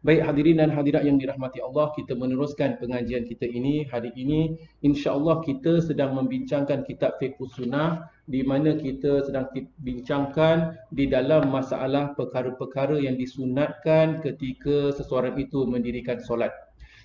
Baik hadirin dan hadirat yang dirahmati Allah, kita meneruskan pengajian kita ini. Hari ini insya-Allah kita sedang membincangkan kitab Fiqh Sunnah, di mana kita sedang bincangkan di dalam masalah perkara-perkara yang disunatkan ketika seseorang itu mendirikan solat.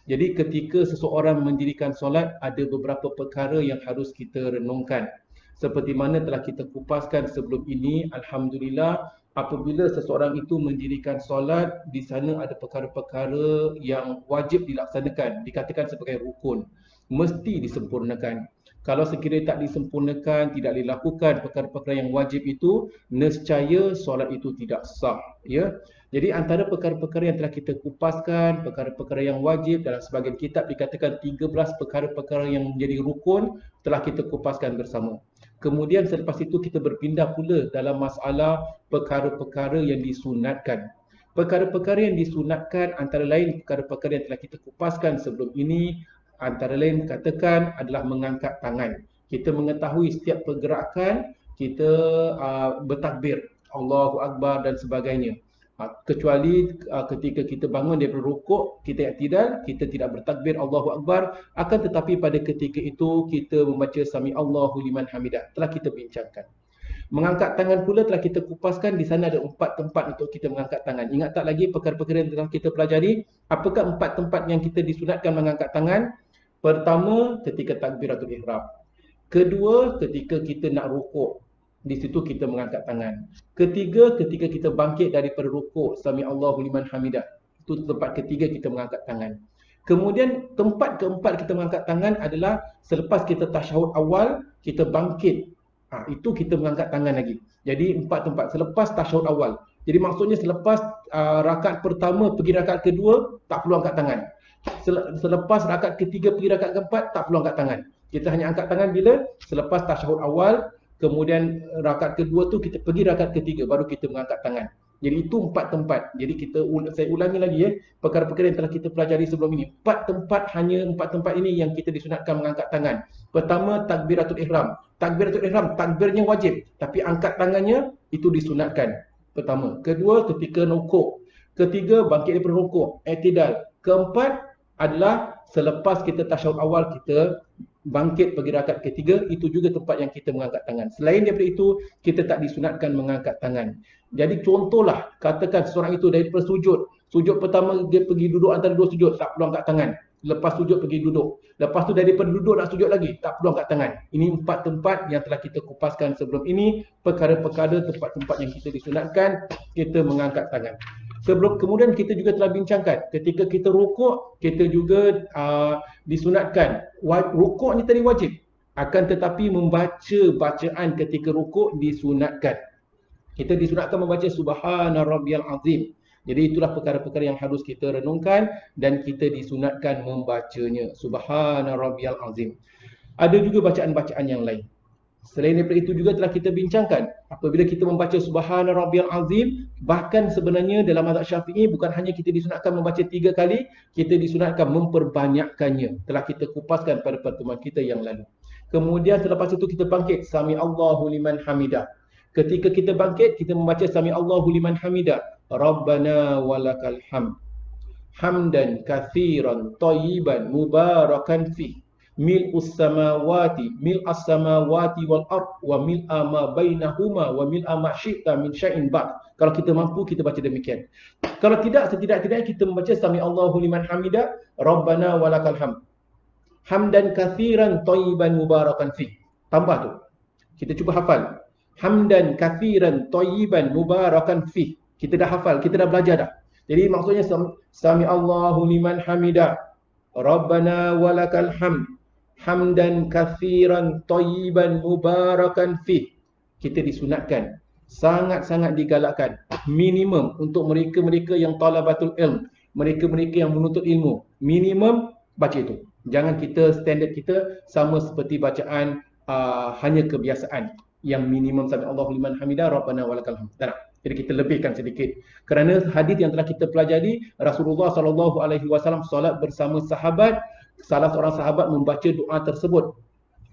Jadi ketika seseorang mendirikan solat, ada beberapa perkara yang harus kita renungkan. Seperti mana telah kita kupaskan sebelum ini, alhamdulillah, apabila seseorang itu mendirikan solat, di sana ada perkara-perkara yang wajib dilaksanakan, dikatakan sebagai rukun, mesti disempurnakan. Kalau sekiranya tak disempurnakan, tidak dilakukan perkara-perkara yang wajib itu, nescaya solat itu tidak sah. Ya. Jadi antara perkara-perkara yang telah kita kupaskan, perkara-perkara yang wajib, dalam sebahagian kitab dikatakan 13 perkara-perkara yang menjadi rukun, telah kita kupaskan bersama. Kemudian selepas itu kita berpindah pula dalam masalah perkara-perkara yang disunatkan. Perkara-perkara yang disunatkan antara lain perkara-perkara yang telah kita kupaskan sebelum ini, antara lain katakan adalah mengangkat tangan. Kita mengetahui setiap pergerakan kita bertakbir, Allahu Akbar dan sebagainya. Kecuali ketika kita bangun daripada rukuk, kita i'tidal, kita tidak bertakbir Allahu Akbar, akan tetapi pada ketika itu kita membaca Sami Allahu liman hamidah. Telah kita bincangkan. Mengangkat tangan pula telah kita kupaskan, di sana ada 4 tempat untuk kita mengangkat tangan. Ingat tak lagi perkara-perkara yang telah kita pelajari? Apakah 4 tempat yang kita disunatkan mengangkat tangan? Pertama, ketika takbiratul ihram. Kedua, ketika kita nak rukuk. Di situ kita mengangkat tangan. Ketiga, ketika kita bangkit daripada rukuk, Sami Allahu liman hamidah. Itu tempat ketiga kita mengangkat tangan. Kemudian tempat keempat kita mengangkat tangan adalah selepas kita tasyahud awal, kita bangkit. Itu kita mengangkat tangan lagi. Jadi 4 tempat selepas tasyahud awal. Jadi maksudnya selepas rakaat pertama pergi rakaat kedua, tak perlu angkat tangan. Selepas rakaat ketiga pergi rakaat keempat, tak perlu angkat tangan. Kita hanya angkat tangan bila selepas tasyahud awal, kemudian rakaat kedua tu kita pergi rakaat ketiga, baru kita mengangkat tangan. Jadi itu 4 tempat. Jadi saya ulangi lagi perkara-perkara yang telah kita pelajari sebelum ini. 4 tempat, hanya 4 tempat ini yang kita disunatkan mengangkat tangan. Pertama, takbiratul ihram. Takbiratul ihram, takbirnya wajib, tapi angkat tangannya itu disunatkan. Pertama. Kedua, ketika rukuk. Ketiga, bangkit daripada rukuk, i'tidal. Keempat adalah selepas kita tasyahud awal, kita bangkit pergi rakaat ketiga, itu juga tempat yang kita mengangkat tangan. Selain daripada itu, kita tak disunatkan mengangkat tangan. Jadi contohlah, katakan seseorang itu daripada sujud. Sujud pertama dia pergi duduk antara dua sujud, tak perlu angkat tangan. Lepas sujud pergi duduk. Lepas tu daripada duduk nak sujud lagi, tak perlu angkat tangan. Ini 4 tempat yang telah kita kupaskan sebelum ini. Perkara-perkara tempat-tempat yang kita disunatkan, kita mengangkat tangan. Kemudian kita juga telah bincangkan, ketika kita rukuk, kita juga disunatkan. Rukuk ni tadi wajib. Akan tetapi membaca bacaan ketika rukuk disunatkan. Kita disunatkan membaca Subhana Rabbiyal Azim. Jadi itulah perkara-perkara yang harus kita renungkan dan kita disunatkan membacanya. Subhana Rabbiyal Azim. Ada juga bacaan-bacaan yang lain. Selain daripada itu juga telah kita bincangkan, apabila kita membaca Subhana Rabbiyal Azim, bahkan sebenarnya dalam mazhab Syafi'i bukan hanya kita disunatkan membaca 3 kali, kita disunatkan memperbanyakkannya. Telah kita kupaskan pada pertemuan kita yang lalu. Kemudian selepas itu kita bangkit, Sami Allahu liman hamidah. Ketika kita bangkit, kita membaca Sami Allahu liman hamidah. Rabbana walakal hamd. Hamdan kathiran tayyiban mubarakan fih. Mil'us samawati wal ard wa mil'a ma bainahuma wa mil'a ma syi'ta min syai'in ba'd. Kalau kita mampu, kita baca demikian. Kalau tidak, setidak-tidaknya kita membaca Sami Allahu liman hamidah, Rabbana walakal hamd. Hamdan kathiran tayyiban mubarakan fih. Tambah tu. Kita cuba hafal. Hamdan kathiran tayyiban mubarakan fih. Kita dah hafal, kita dah belajar dah. Jadi maksudnya Sami Allahu liman hamidah, Rabbana walakal hamd. Hamdan kathiran tayyiban mubarakan fih. Kita disunatkan, sangat-sangat digalakkan, minimum untuk mereka-mereka yang talabatul ilm, mereka-mereka yang menuntut ilmu, minimum baca itu. Jangan standard kita sama seperti bacaan hanya kebiasaan. Yang minimum Sami Allahu liman hamidah, Rabbana walakal hamd. Jadi kita lebihkan sedikit. Kerana hadis yang telah kita pelajari, Rasulullah SAW solat bersama sahabat. Salah seorang sahabat membaca doa tersebut,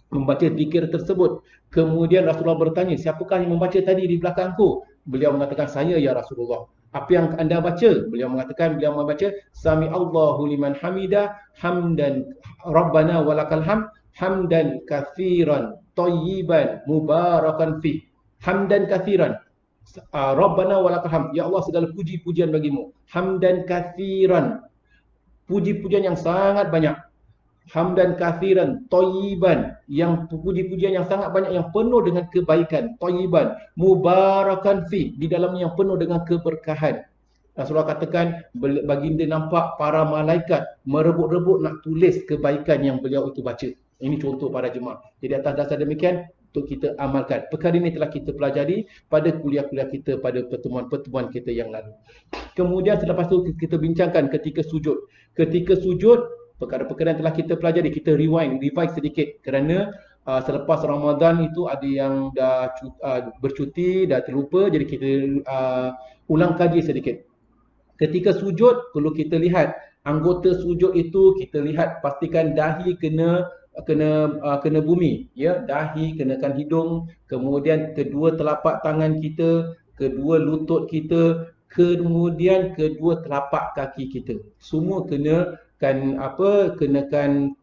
membaca zikir tersebut. Kemudian Rasulullah bertanya, siapakah yang membaca tadi di belakangku? Beliau mengatakan, saya ya Rasulullah. Apa yang anda baca? Beliau membaca Sami Allahu liman hamidah, hamdan Rabbana walakal hamd, hamdan kathiran, tayyiban, mubarakan fi. Hamdan kathiran. Rabbana walakal hamd. Ya Allah, segala puji-pujian bagimu. Hamdan kathiran. Puji-pujian yang sangat banyak. Hamdan kathiran, tayyiban, yang puji-pujian yang sangat banyak, yang penuh dengan kebaikan, tayyiban, mubarakan fi, di dalamnya yang penuh dengan keberkahan. Rasulullah katakan baginda nampak para malaikat merebut-rebut nak tulis kebaikan yang beliau itu baca. Ini contoh para jemaah. Jadi atas dasar demikian untuk kita amalkan. Perkara ini telah kita pelajari pada kuliah-kuliah kita, pada pertemuan-pertemuan kita yang lalu. Kemudian selepas itu kita bincangkan ketika sujud. Ketika sujud, perkara-perkara yang telah kita pelajari, kita revise sedikit kerana selepas Ramadan itu ada yang dah bercuti, dah terlupa, jadi kita ulang kaji sedikit. Ketika sujud, perlu kita lihat anggota sujud itu, kita lihat pastikan dahi kena bumi, ya, dahi kenakan hidung, kemudian kedua telapak tangan kita, kedua lutut kita, kemudian kedua telapak kaki kita. Semua kenakan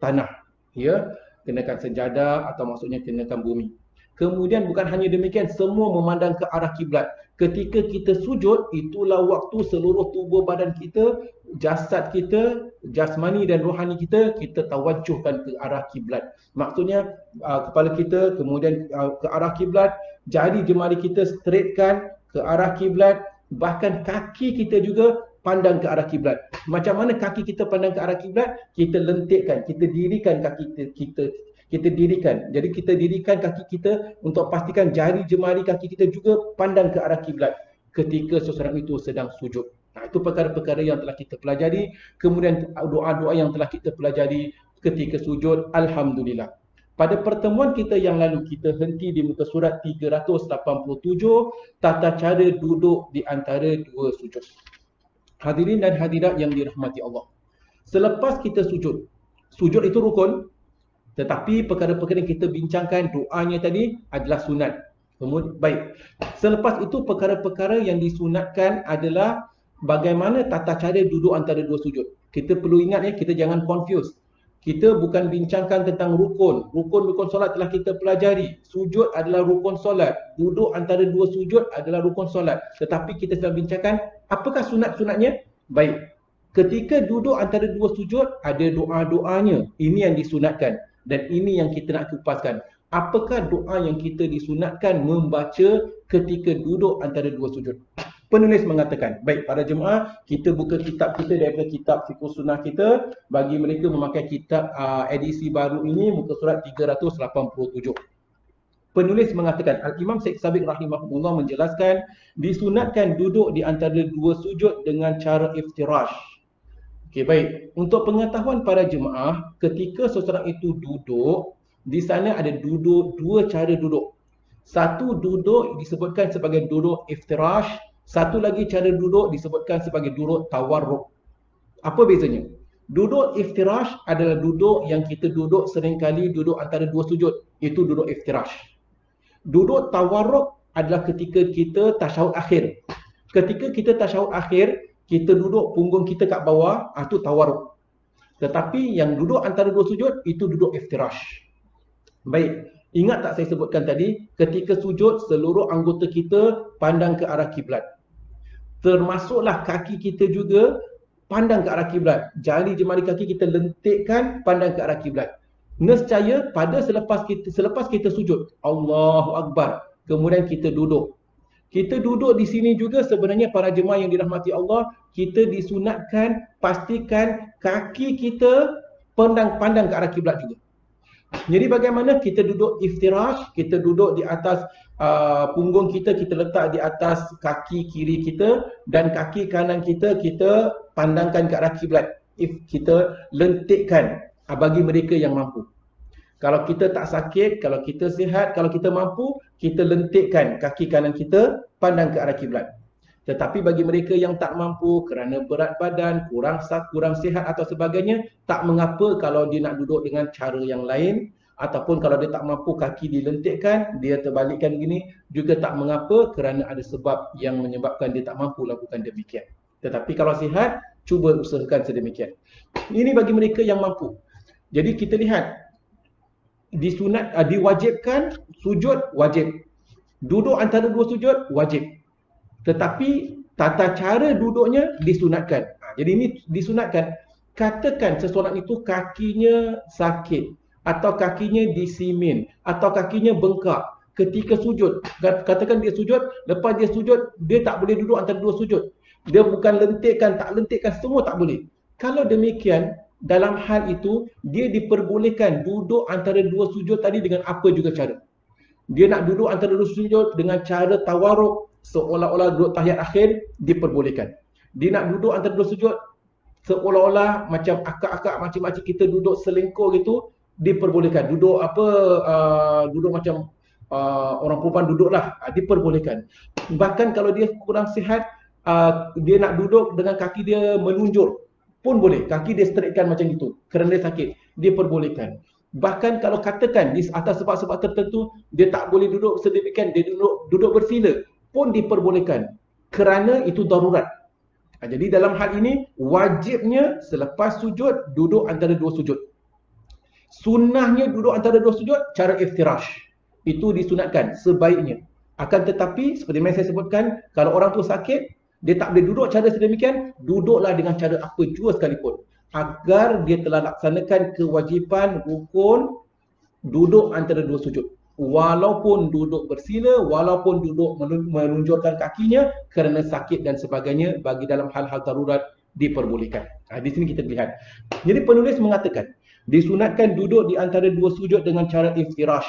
tanah, ya, kenakan sejadah atau maksudnya kenakan bumi. Kemudian bukan hanya demikian, semua memandang ke arah kiblat. Ketika kita sujud, itulah waktu seluruh tubuh badan kita, jasad kita, jasmani dan rohani kita tawajuhkan ke arah kiblat. Maksudnya kepala kita kemudian ke arah kiblat, jari jemari kita straightkan ke arah kiblat, bahkan kaki kita juga pandang ke arah kiblat. Macam mana kaki kita pandang ke arah kiblat? Kita lentikkan, kita dirikan kaki kita dirikan. Jadi kita dirikan kaki kita untuk pastikan jari jemari kaki kita juga pandang ke arah kiblat ketika seseorang itu sedang sujud. Nah, itu perkara-perkara yang telah kita pelajari. Kemudian doa-doa yang telah kita pelajari ketika sujud. Alhamdulillah. Pada pertemuan kita yang lalu, kita henti di muka surat 387, tata cara duduk di antara dua sujud. Hadirin dan hadirat yang dirahmati Allah. Selepas kita sujud itu rukun, tetapi perkara-perkara yang kita bincangkan, doanya tadi adalah sunat. Baik. Selepas itu perkara-perkara yang disunatkan adalah bagaimana tata cara duduk antara dua sujud. Kita perlu ingat, ya, kita jangan confuse. Kita bukan bincangkan tentang rukun. Rukun solat telah kita pelajari. Sujud adalah rukun solat. Duduk antara dua sujud adalah rukun solat. Tetapi kita sedang bincangkan apakah sunat-sunatnya? Baik. Ketika duduk antara dua sujud, ada doa-doanya. Ini yang disunatkan. Dan ini yang kita nak kupaskan. Apakah doa yang kita disunatkan membaca ketika duduk antara dua sujud? Penulis mengatakan, baik para jemaah, kita buka kitab kita daripada kitab Fiqh Sunnah kita. Bagi mereka memakai kitab edisi baru ini, muka surat 387. Penulis mengatakan, Al-Imam Syekh Sabiq rahimahullah menjelaskan, disunatkan duduk di antara dua sujud dengan cara iftirash. Okey, baik. Untuk pengetahuan para jemaah, ketika seseorang itu duduk, di sana ada dua cara duduk. Satu duduk disebutkan sebagai duduk iftirash, satu lagi cara duduk disebutkan sebagai duduk tawarruk. Apa bezanya? Duduk iftirash adalah duduk yang kita duduk seringkali duduk antara dua sujud. Itu duduk iftirash. Duduk tawarruk adalah ketika kita tasyahud akhir. Ketika kita tasyahud akhir, kita duduk punggung kita kat bawah, itu tawarruk. Tetapi yang duduk antara dua sujud, itu duduk iftirash. Baik, ingat tak saya sebutkan tadi, ketika sujud seluruh anggota kita pandang ke arah kiblat. Termasuklah kaki kita juga pandang ke arah kiblat. Jari jemari kaki kita lentikkan pandang ke arah kiblat. Nescaya selepas kita sujud, Allahu Akbar, kemudian kita duduk. Kita duduk di sini juga sebenarnya para jemaah yang dirahmati Allah, kita disunatkan pastikan kaki kita pandang ke arah kiblat juga. Jadi bagaimana kita duduk iftirash, kita duduk di atas punggung kita letak di atas kaki kiri kita, dan kaki kanan kita pandangkan ke arah kiblat. Kita lentikkan bagi mereka yang mampu. Kalau kita tak sakit, kalau kita sihat, kalau kita mampu, kita lentikkan kaki kanan kita pandang ke arah kiblat. Tetapi bagi mereka yang tak mampu kerana berat badan, kurang sihat atau sebagainya, tak mengapa kalau dia nak duduk dengan cara yang lain. ataupun kalau dia tak mampu kaki dilentikkan, dia terbalikkan begini juga tak mengapa kerana ada sebab yang menyebabkan dia tak mampu lakukan demikian. Tetapi kalau sihat, cuba usahakan sedemikian. Ini bagi mereka yang mampu. Jadi kita lihat diwajibkan sujud wajib. Duduk antara dua sujud wajib. Tetapi tata cara duduknya disunatkan. Jadi ini disunatkan. Katakan seseorang itu kakinya sakit atau kakinya disimin atau kakinya bengkak ketika sujud. Katakan dia sujud, lepas dia sujud, dia tak boleh duduk antara dua sujud. Dia bukan lentikkan, tak lentikkan, semua tak boleh. Kalau demikian, dalam hal itu, dia diperbolehkan duduk antara dua sujud tadi dengan apa juga cara. Dia nak duduk antara dua sujud dengan cara tawaruk, seolah-olah duduk tahiyat akhir, diperbolehkan. Dia nak duduk antara dua sujud, seolah-olah macam akak-akak makcik-makcik kita duduk selengkor gitu, diperbolehkan. Duduk duduk macam orang perempuan duduklah, diperbolehkan. Bahkan kalau dia kurang sihat, dia nak duduk dengan kaki dia menunjuk pun boleh. Kaki dia straightkan macam itu kerana dia sakit, diperbolehkan. Bahkan kalau katakan di atas sebab-sebab tertentu dia tak boleh duduk sedemikian, dia duduk bersila pun diperbolehkan kerana itu darurat. Jadi dalam hal ini wajibnya selepas sujud duduk antara dua sujud. Sunnahnya duduk antara dua sujud cara iftirash. Itu disunatkan sebaiknya. Akan tetapi seperti yang saya sebutkan, kalau orang tu sakit, dia tak boleh duduk cara sedemikian, duduklah dengan cara apa jua sekalipun, agar dia telah laksanakan kewajipan rukun duduk antara dua sujud. Walaupun duduk bersila, walaupun duduk menunjukkan kakinya kerana sakit dan sebagainya, bagi dalam hal-hal darurat diperbolehkan. Di sini kita lihat. Jadi penulis mengatakan, disunatkan duduk di antara dua sujud dengan cara iftirash,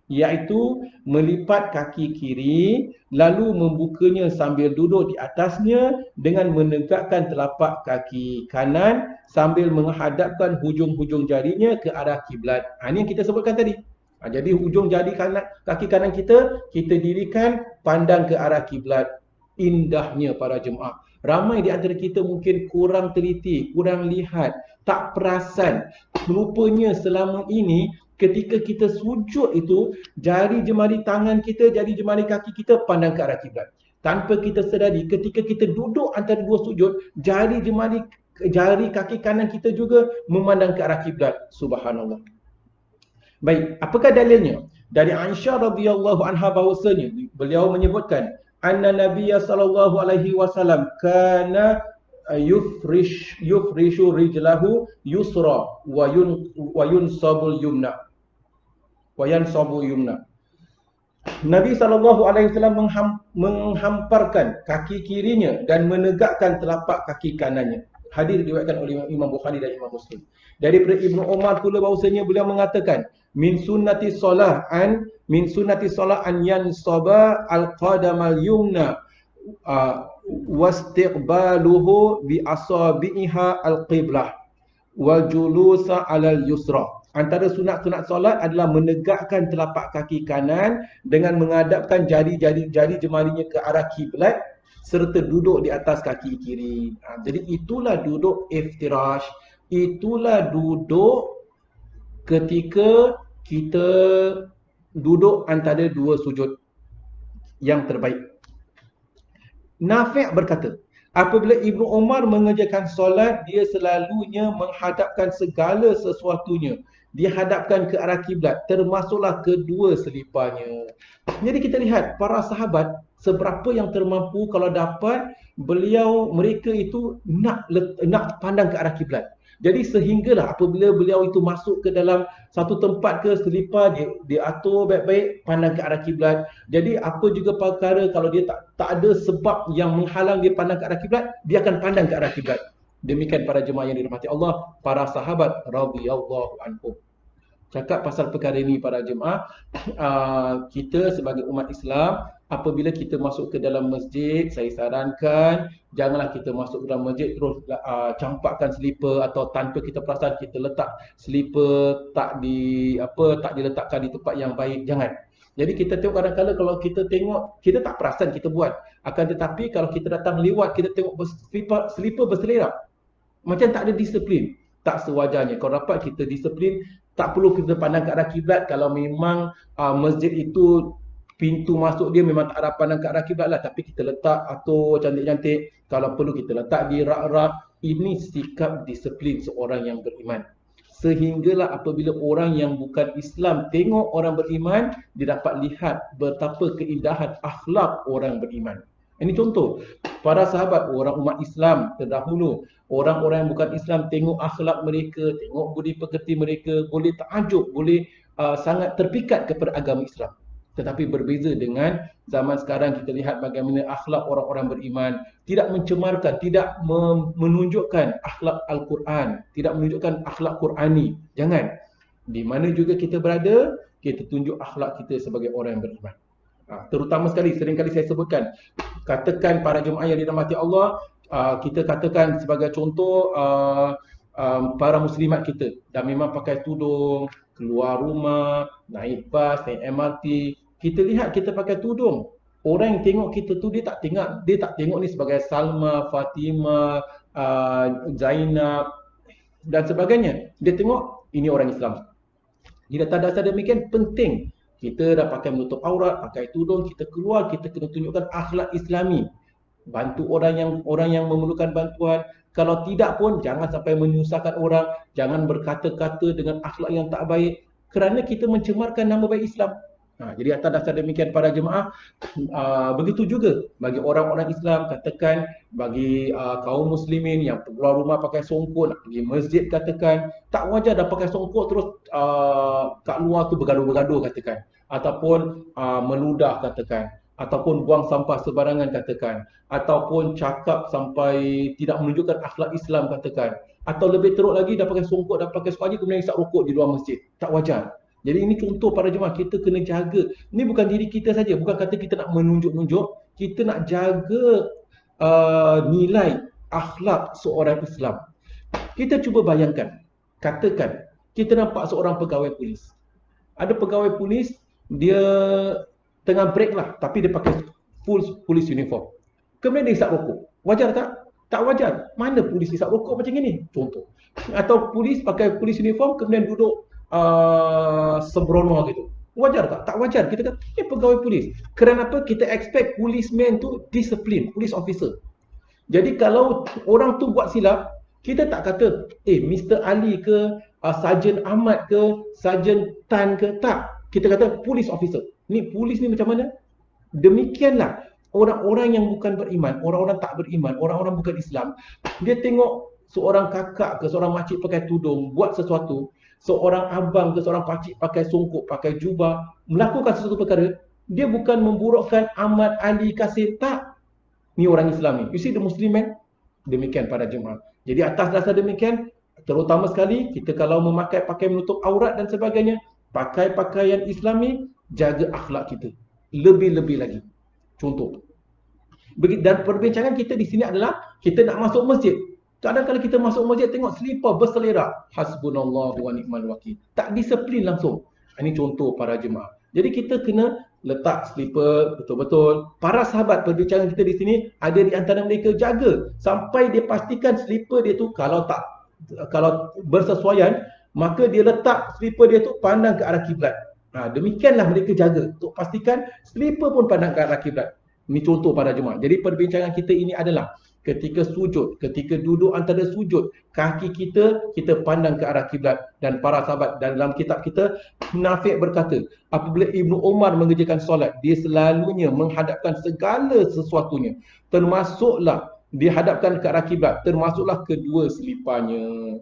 iaitu melipat kaki kiri lalu membukanya sambil duduk di atasnya dengan menegakkan telapak kaki kanan sambil menghadapkan hujung-hujung jarinya ke arah kiblat. Ini yang kita sebutkan tadi. Jadi hujung jari kanan, kaki kanan kita dirikan pandang ke arah kiblat. Indahnya para jemaah. Ramai di antara kita mungkin kurang teliti, kurang lihat, tak perasan. Rupanya selama ini ketika kita sujud itu, jari jemari tangan kita, jari jemari kaki kita pandang ke arah kiblat. Tanpa kita sedari, ketika kita duduk antara dua sujud, jari kaki kanan kita juga memandang ke arah kiblat. Subhanallah. Baik, apakah dalilnya? Dari Aisyah radhiyallahu anha bahawasanya beliau menyebutkan anna Nabiyya sallallahu alaihi wasallam kana yufrishu rijlahu yusra wa yunsabul yumna. Nabi SAW menghamparkan kaki kirinya dan menegakkan telapak kaki kanannya. Hadis diriwayatkan oleh Imam Bukhari dan Imam Muslim. Daripada Ibnu Umar pula bahawasanya beliau mengatakan, min sunnati solah an yansaba al-qadamal yumna wastiqbaluhu bi asabiha al-qiblah wal julusa alal yusra. Antara sunat-sunat solat adalah menegakkan telapak kaki kanan dengan menghadapkan jari jemarinya ke arah kiblat serta duduk di atas kaki kiri. Jadi itulah duduk iftirash. Itulah duduk ketika kita duduk antara dua sujud yang terbaik. Nafi' berkata, apabila Ibnu Umar mengerjakan solat, dia selalunya menghadapkan segala sesuatunya. Dia hadapkan ke arah kiblat, termasuklah kedua seliparnya. Jadi kita lihat para sahabat seberapa yang termampu kalau dapat mereka itu nak pandang ke arah kiblat. Jadi sehinggalah apabila beliau itu masuk ke dalam satu tempat ke selipar, dia atur baik-baik pandang ke arah kiblat. Jadi apa juga perkara kalau dia tak ada sebab yang menghalang dia pandang ke arah kiblat, dia akan pandang ke arah kiblat. Demikian para jemaah yang dirahmati Allah, para sahabat radhiyallahu anhum. Cakap pasal perkara ini para jemaah, kita sebagai umat Islam, apabila kita masuk ke dalam masjid, saya sarankan janganlah kita masuk ke dalam masjid terus campakkan selipar atau tanpa kita perasan kita letak selipar tak diletakkan di tempat yang baik. Jangan. Jadi kita tengok kadang-kadang kalau kita tengok, kita tak perasan kita buat. Akan tetapi kalau kita datang lewat, kita tengok selipar berselerak, macam tak ada disiplin. Tak sewajarnya. Kalau dapat kita disiplin, Tak perlu kita pandang ke arah kiblat kalau memang masjid itu pintu masuk dia memang tak arah pandang ke arah kiblat lah, tapi kita letak atur cantik-cantik, kalau perlu kita letak di rak-rak. Ini sikap disiplin seorang yang beriman. Sehinggalah apabila orang yang bukan Islam tengok orang beriman, dia dapat lihat betapa keindahan akhlak orang beriman. Ini contoh, para sahabat, orang umat Islam terdahulu, orang-orang yang bukan Islam tengok akhlak mereka, tengok budi pekerti mereka, boleh takjub, boleh sangat terpikat kepada agama Islam. Tetapi berbeza dengan zaman sekarang, kita lihat bagaimana akhlak orang-orang beriman, tidak mencemarkan, tidak menunjukkan akhlak Al-Quran, tidak menunjukkan akhlak Qurani. Jangan. Di mana juga kita berada, kita tunjuk akhlak kita sebagai orang yang beriman. Terutama sekali, seringkali saya sebutkan, katakan para jemaah yang dirahmati Allah, kita katakan sebagai contoh para muslimat kita dah memang pakai tudung, keluar rumah, naik bas, naik MRT, kita lihat kita pakai tudung. Orang yang tengok kita tu, dia tak tengok ni sebagai Salma, Fatimah, Zainab dan sebagainya. Dia tengok ini orang Islam. Di atas dasar demikian penting kita dah pakai menutup aurat, pakai tudung, kita keluar, kita kena tunjukkan akhlak Islami. Bantu orang yang memerlukan bantuan. Kalau tidak pun jangan sampai menyusahkan orang, jangan berkata-kata dengan akhlak yang tak baik, kerana kita mencemarkan nama baik Islam. Jadi atas dasar demikian para jemaah, begitu juga bagi orang-orang Islam, katakan bagi kaum muslimin yang keluar rumah pakai songkok, nak pergi masjid, katakan tak wajar dah pakai songkok terus kat luar tu bergaduh-bergaduh, katakan, ataupun meludah, katakan, ataupun buang sampah sebarangan, katakan, ataupun cakap sampai tidak menunjukkan akhlak Islam, katakan, atau lebih teruk lagi dah pakai songkok, dah pakai sepaji, kemudian isap rokok di luar masjid. Tak wajar. Jadi ini contoh para jemaah, kita kena jaga. Ini bukan diri kita saja, bukan kata kita nak menunjuk-nunjuk, kita nak jaga nilai akhlak seorang Islam. Kita cuba bayangkan, katakan kita nampak seorang pegawai polis. Ada pegawai polis, dia tengah break lah, tapi dia pakai full polis uniform. Kemudian dia isap rokok. Wajar tak? Tak wajar. Mana polis isap rokok macam ini? Contoh. Atau polis pakai polis uniform, kemudian duduk sembrono gitu. Wajar tak? Tak wajar. Kita kata, pegawai polis. Kerana apa? Kita expect policeman tu disiplin, police officer. Jadi kalau orang tu buat silap, kita tak kata, Mr. Ali ke, Sarjan Ahmad ke, Sarjan Tan ke, tak. Kita kata police officer. Ni polis ni macam mana? Demikianlah orang-orang yang bukan beriman, orang-orang tak beriman, orang-orang bukan Islam, dia tengok seorang kakak ke seorang makcik pakai tudung buat sesuatu, seorang abang ke seorang pakcik pakai songkok, pakai jubah, melakukan sesuatu perkara, dia bukan memburukkan Ahmad, Ali, Kasim, tak. Ni orang Islam ni. You see the Muslim man? Demikian para jemaah. Jadi atas dasar demikian, terutama sekali kita kalau memakai pakaian menutup aurat dan sebagainya, pakai pakaian Islami, jaga akhlak kita. Lebih-lebih lagi. Contoh. Dan perbincangan kita di sini adalah kita nak masuk masjid. Kadang-kadang kita masuk masjid tengok selipar berselerak. Hasbunallahu wa ni'mal wakil. Tak disiplin langsung. Ini contoh para jemaah. Jadi kita kena letak selipar betul-betul. Para sahabat, perbincangan kita di sini, ada di antara mereka jaga sampai dia pastikan selipar dia tu kalau bersesuaian, maka dia letak selipar dia tu pandang ke arah kiblat. Demikianlah mereka jaga untuk pastikan selipar pun pandang ke arah kiblat. Ini contoh para jemaah. Jadi perbincangan kita ini adalah ketika sujud, ketika duduk antara sujud, kaki kita pandang ke arah kiblat. Dan para sahabat dalam kitab kita, Nafi' berkata, apabila Ibnu Umar mengerjakan solat, dia selalunya menghadapkan segala sesuatunya, termasuklah dihadapkan ke arah kiblat, termasuklah kedua seliparnya.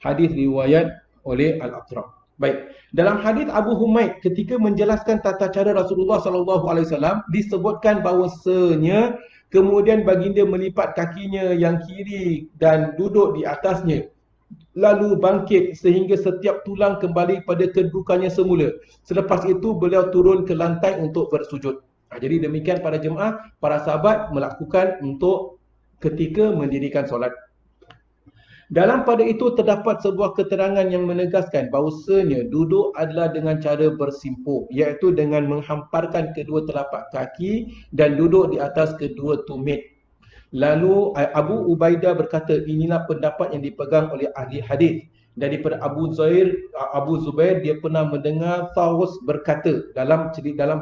Hadis riwayat oleh Al-Aqra'. Baik, dalam hadis Abu Humaid ketika menjelaskan tata cara Rasulullah SAW, disebutkan bahawasanya kemudian baginda melipat kakinya yang kiri dan duduk di atasnya, lalu bangkit sehingga setiap tulang kembali pada kedudukannya semula. Selepas itu beliau turun ke lantai untuk bersujud. Jadi demikian para jemaah, para sahabat melakukan untuk ketika mendirikan solat. Dalam pada itu terdapat sebuah keterangan yang menegaskan bahawasanya duduk adalah dengan cara bersimpuh, iaitu dengan menghamparkan kedua telapak kaki dan duduk di atas kedua tumit. Lalu Abu Ubaidah berkata, inilah pendapat yang dipegang oleh ahli hadis. Daripada Abu Zubair, dia pernah mendengar Tawus berkata dalam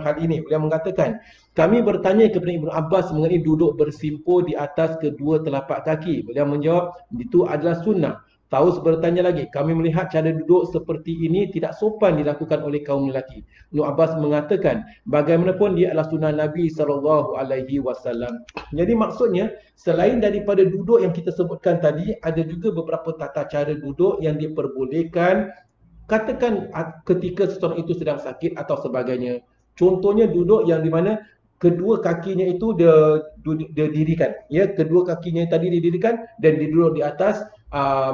hal ini. Beliau mengatakan, kami bertanya kepada Ibnu Abbas mengenai duduk bersimpuh di atas kedua telapak kaki. Beliau menjawab, itu adalah sunnah. Taus bertanya lagi, kami melihat cara duduk seperti ini tidak sopan dilakukan oleh kaum lelaki. Ibnu Abbas mengatakan, bagaimanapun dia adalah sunnah Nabi SAW. Jadi maksudnya, selain daripada duduk yang kita sebutkan tadi, ada juga beberapa tata cara duduk yang diperbolehkan, katakan ketika seseorang itu sedang sakit atau sebagainya. Contohnya duduk yang di mana kedua kakinya itu dia dirikan, ya, kedua kakinya tadi didirikan dan dia duduk di atas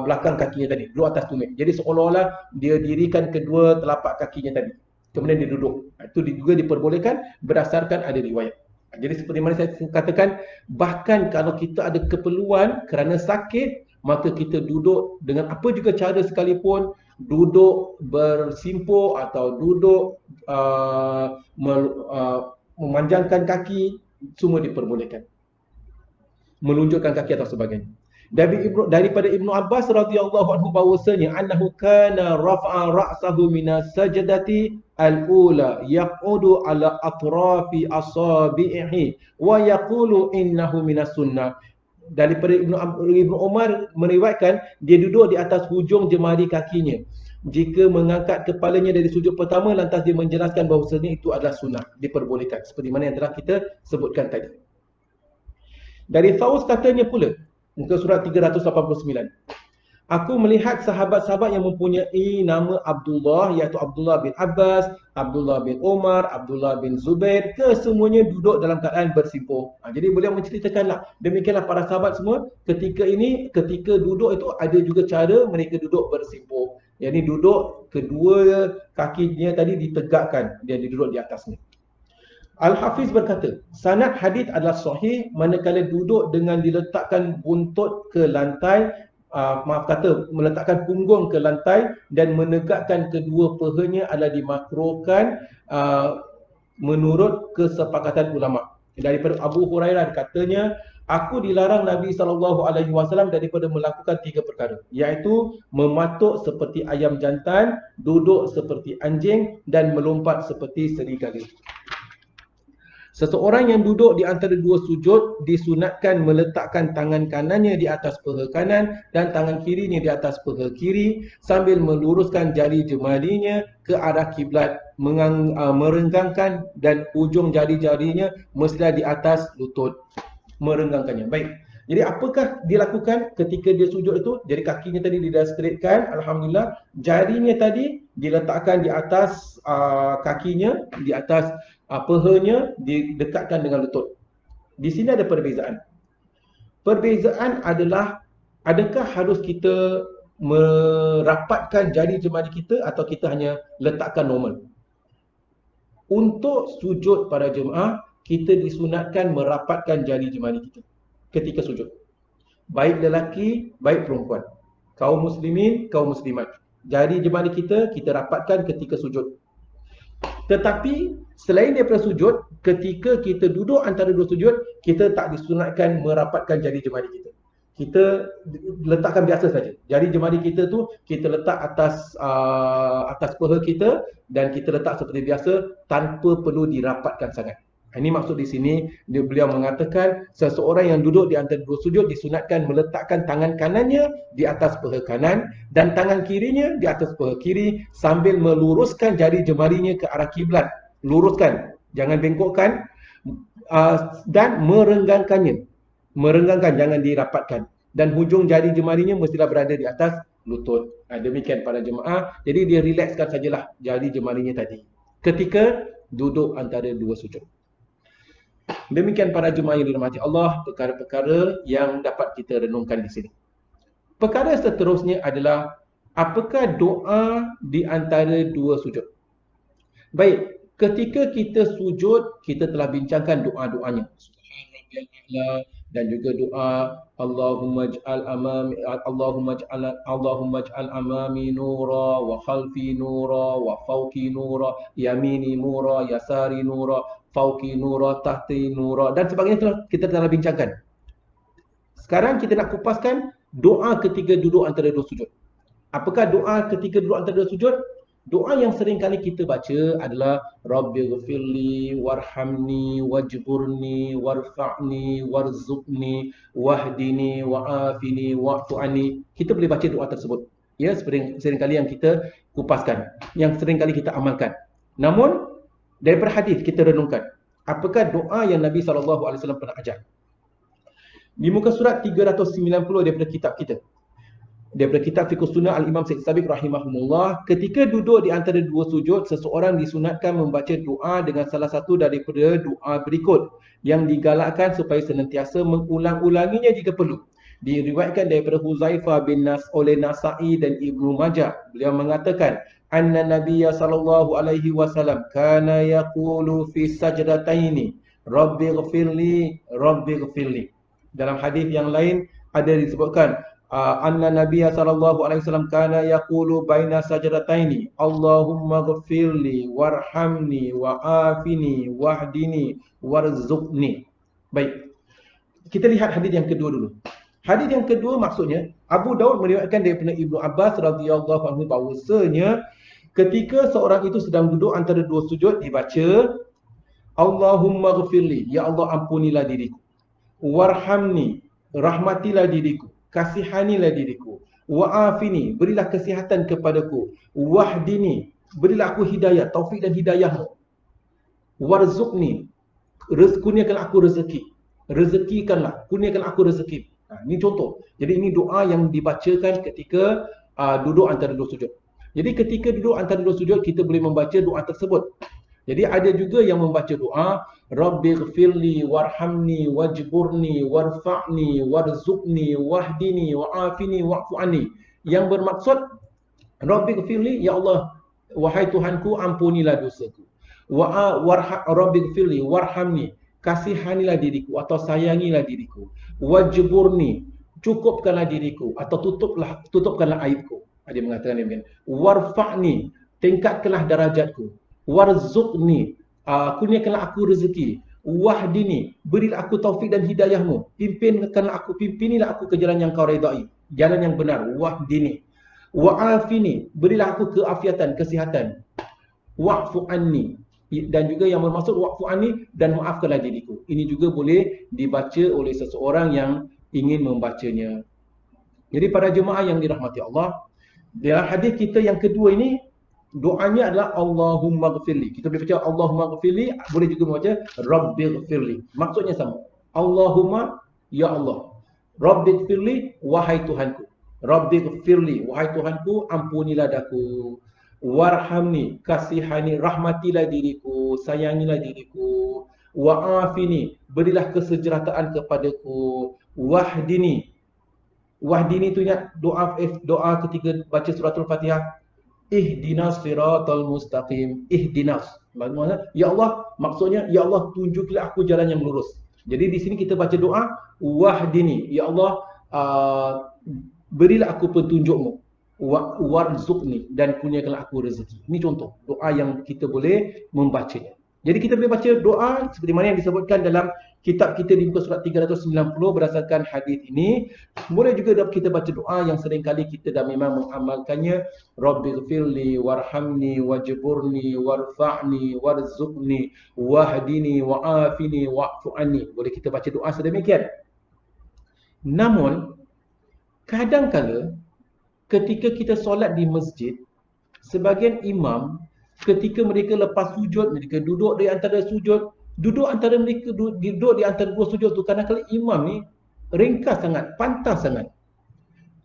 belakang kakinya tadi, duduk atas tumit. Jadi seolah-olah dia dirikan kedua telapak kakinya tadi, kemudian dia duduk. Itu juga diperbolehkan berdasarkan ada riwayat. Jadi seperti mana saya katakan, bahkan kalau kita ada keperluan kerana sakit, maka kita duduk dengan apa juga cara sekalipun, duduk bersimpuh atau duduk memanjangkan kaki, semua diperbolehkan. Melunjukkan kaki atau sebagainya. Daripada Ibnu Abbas radhiyallahu anhu bahwasanya annahu kana raf'a ra'sahu minas sajdati al-ula yaqudu ala atrafi asabi'ihi wa yaqulu innahu minas sunnah. Daripada Ibnu Umar meriwayatkan dia duduk di atas hujung jemari kakinya. Jika mengangkat kepalanya dari sujud pertama, lantas dia menjelaskan bahawasanya itu adalah sunnah, diperbolehkan, seperti mana yang telah kita sebutkan tadi. Dari Thaus katanya pula, muka surat 389, aku melihat sahabat-sahabat yang mempunyai nama Abdullah, iaitu Abdullah bin Abbas, Abdullah bin Umar, Abdullah bin Zubair, kesemuanya duduk dalam keadaan bersimpuh. Jadi beliau menceritakanlah, demikianlah para sahabat semua ketika duduk itu ada juga cara mereka duduk bersimpuh. Jadi duduk kedua kakinya tadi ditegakkan, dia duduk di atasnya. Al-Hafiz berkata, sanad hadis adalah sahih manakala duduk dengan diletakkan buntut ke lantai, meletakkan punggung ke lantai dan menegakkan kedua pahanya adalah dimakruhkan menurut kesepakatan ulama. Daripada Abu Hurairah katanya, aku dilarang Nabi SAW daripada melakukan 3 perkara, iaitu mematuk seperti ayam jantan, duduk seperti anjing dan melompat seperti serigala. Seseorang yang duduk di antara dua sujud disunatkan meletakkan tangan kanannya di atas paha kanan dan tangan kirinya di atas paha kiri sambil meluruskan jari jemarinya ke arah kiblat, merenggangkan dan ujung jari-jarinya mestilah di atas lutut, merenggangkannya. Baik. Jadi apakah dilakukan ketika dia sujud itu? Jadi kakinya tadi dia straightkan, alhamdulillah, jarinya tadi diletakkan di atas kakinya, di atas pahanya didekatkan dengan lutut. Di sini ada perbezaan. Perbezaan adalah, adakah harus kita merapatkan jari jemari kita atau kita hanya letakkan normal? Untuk sujud para jemaah, kita disunatkan merapatkan jari jemari kita ketika sujud. Baik lelaki, baik perempuan. Kaum muslimin, kaum muslimat. Jari jemari kita rapatkan ketika sujud. Tetapi selain daripada sujud, ketika kita duduk antara dua sujud, kita tak disunatkan merapatkan jari jemari kita. Kita letakkan biasa saja. Jari jemari kita tu kita letak atas paha kita dan kita letak seperti biasa tanpa perlu dirapatkan sangat. Ini maksud di sini beliau mengatakan seseorang yang duduk di antara dua sujud disunatkan meletakkan tangan kanannya di atas paha kanan dan tangan kirinya di atas paha kiri sambil meluruskan jari jemarinya ke arah kiblat. Luruskan, jangan bengkokkan, dan merenggangkannya. Merenggangkan, jangan dirapatkan. Dan hujung jari jemarinya mestilah berada di atas lutut. Demikian para jemaah. Jadi dia relaxkan sajalah jari jemarinya tadi ketika duduk antara dua sujud. Demikian para jemaah yang dirahmati Allah, perkara-perkara yang dapat kita renungkan di sini. Perkara seterusnya adalah apakah doa di antara dua sujud? Baik, ketika kita sujud, kita telah bincangkan doa-doanya. Subhanallah dan juga doa Allahumma ij'al amami nura wa khalfi nura wa fawqi nura yamini nura yasari nura fauqi nura, tahti nura dan sebagainya kita telah bincangkan. Sekarang kita nak kupaskan doa ketika duduk antara dua sujud. Apakah doa ketika duduk antara dua sujud? Doa yang sering kali kita baca adalah Rabbighfirli warhamni wajburni warfa'ni warzuqni wahdini wa'afini wa'fu anni. Kita boleh baca doa tersebut. Ya, sering kali yang kita kupaskan, yang sering kali kita amalkan. Namun daripada hadis kita renungkan, apakah doa yang Nabi SAW pernah ajar? Di muka surat 390 daripada kitab kita, daripada kitab Fiqh Sunnah Al-Imam Syed Sabiq rahimahumullah, ketika duduk di antara dua sujud, seseorang disunatkan membaca doa dengan salah satu daripada doa berikut yang digalakkan supaya senantiasa mengulang-ulanginya jika perlu. Diriwayatkan daripada Huzaifah bin Nas oleh Nasa'i dan Ibnu Majah. Beliau mengatakan, anna Nabiyya sallallahu alaihi wasallam kana yaqulu fi sajdataini Rabbighfirli Rabbighfirli. Dalam hadis yang lain ada disebutkan anna Nabiyya sallallahu alaihi wasallam kana yaqulu baina sajdataini Allahumma ghfirli warhamni wa'afini wahdini warzuqni. Baik. Kita lihat hadis yang kedua dulu. Hadis yang kedua maksudnya Abu Daud meriwayatkan daripada Ibnu Abbas radhiyallahu anhu bahawasanya ketika seorang itu sedang duduk antara dua sujud dibaca Allahumma ghfirli, ya Allah ampunilah diriku. Warhamni, rahmatilah diriku. Kasihanilah diriku. Wa'afini, berilah kesihatan kepadaku. Wahdini, berilah aku hidayah, taufik dan hidayahmu. Warzuqni, kurniakanlah aku rezeki. Rezekikanlah, kurniakanlah aku rezeki. Ini contoh. Jadi ini doa yang dibacakan ketika duduk antara dua sujud. Jadi ketika duduk antara dua sujud, kita boleh membaca doa tersebut. Jadi ada juga yang membaca doa Rabbighfirli warhamni wajburni warfa'ni warzuqni wahdini wa'afini wa'fu anni. Yang bermaksud Rabbighfirli, ya Allah, wahai Tuhanku, ampunilah dosaku. Rabbighfirli warhamni, kasihanilah diriku atau sayangilah diriku. Wajburni, cukupkanlah diriku atau tutupkanlah aibku. Dia mengatakan demikian. Warfa'ni, tingkatkanlah darajatku. Warzuqni, kurniakanlah aku rezeki. Wahdini, berilah aku taufik dan hidayahmu. Pimpinilah aku ke jalan yang kau redai, jalan yang benar. Wahdini. Wa'afini, berilah aku keafiatan, kesihatan. Wa'fu anni, dan juga yang bermaksud wa'fu anni, dan maafkanlah diriku. Ini juga boleh dibaca oleh seseorang yang ingin membacanya. Jadi para jemaah yang dirahmati Allah, dalam hadis kita yang kedua ini, doanya adalah Allahumma ghfirli. Kita boleh baca Allahumma ghfirli, boleh juga membaca Rabbighfirli. Maksudnya sama. Allahumma, ya Allah. Rabbighfirli, wahai Tuhanku. Rabbighfirli, wahai Tuhanku, ampunilah daku. Warhamni, kasihani, rahmatilah diriku, sayangilah diriku. Wa'afini, berilah kesejahteraan kepadaku. Wahdini. Wahdini itu ingat doa ketika baca suratul Fatihah. Ihdinas siratal mustaqim. Ihdinas. Maksudnya, ya Allah, maksudnya ya Allah tunjuklah aku jalan yang lurus. Jadi di sini kita baca doa wahdini, ya Allah, berilah aku petunjukmu. Warzuqni, dan kurniakanlah aku rezeki. Ini contoh doa yang kita boleh membacanya. Jadi kita boleh baca doa seperti mana yang disebutkan dalam kitab kita di muka surat 390 berdasarkan hadis ini. Boleh juga kita baca doa yang sering kali kita dah memang mengamalkannya. Rabbighfirli warhamni wajburni warfa'ni warzuqni wahdini wa'afini wa'fu anni. Boleh kita baca doa sedemikian. Namun kadang-kala ketika kita solat di masjid, sebagian imam ketika mereka lepas sujud, mereka duduk di antara sujud, duduk di antara dua sujud tu, kadang-kadang imam ni ringkas sangat, pantas sangat.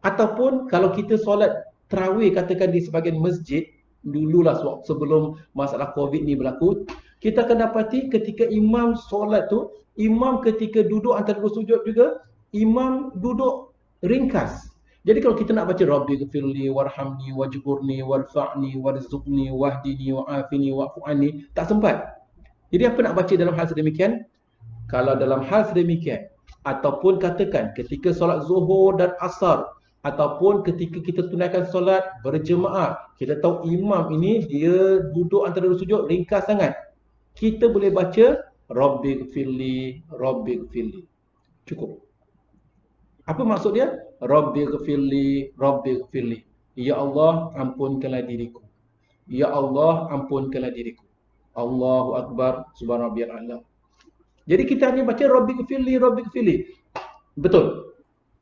Ataupun kalau kita solat tarawih katakan di sebagian masjid, dululah sebelum masalah Covid ni berlaku, kita akan dapati ketika imam solat tu, imam ketika duduk antara dua sujud juga, imam duduk ringkas. Jadi kalau kita nak baca Rabbighfirli warhamni wajburni warfa'ni warzuqni wahdini wa'afini wa'fu anni, tak sempat. Jadi apa nak baca dalam hal sedemikian? Kalau dalam hal sedemikian, ataupun katakan ketika solat Zuhur dan Asar, ataupun ketika kita tunaikan solat berjemaah, kita tahu imam ini dia duduk antara dua sujud ringkas sangat, kita boleh baca Rabbighfirli Rabbighfirli. Cukup. Apa maksud dia? Rabbighfirli Rabbighfirli. Ya Allah, ampunkanlah diriku. Ya Allah, ampunkanlah diriku. Allahu Akbar, subhana rabbiyal a'la. Jadi kita hanya baca Rabbi gfirli, Rabbi gfirli. Betul.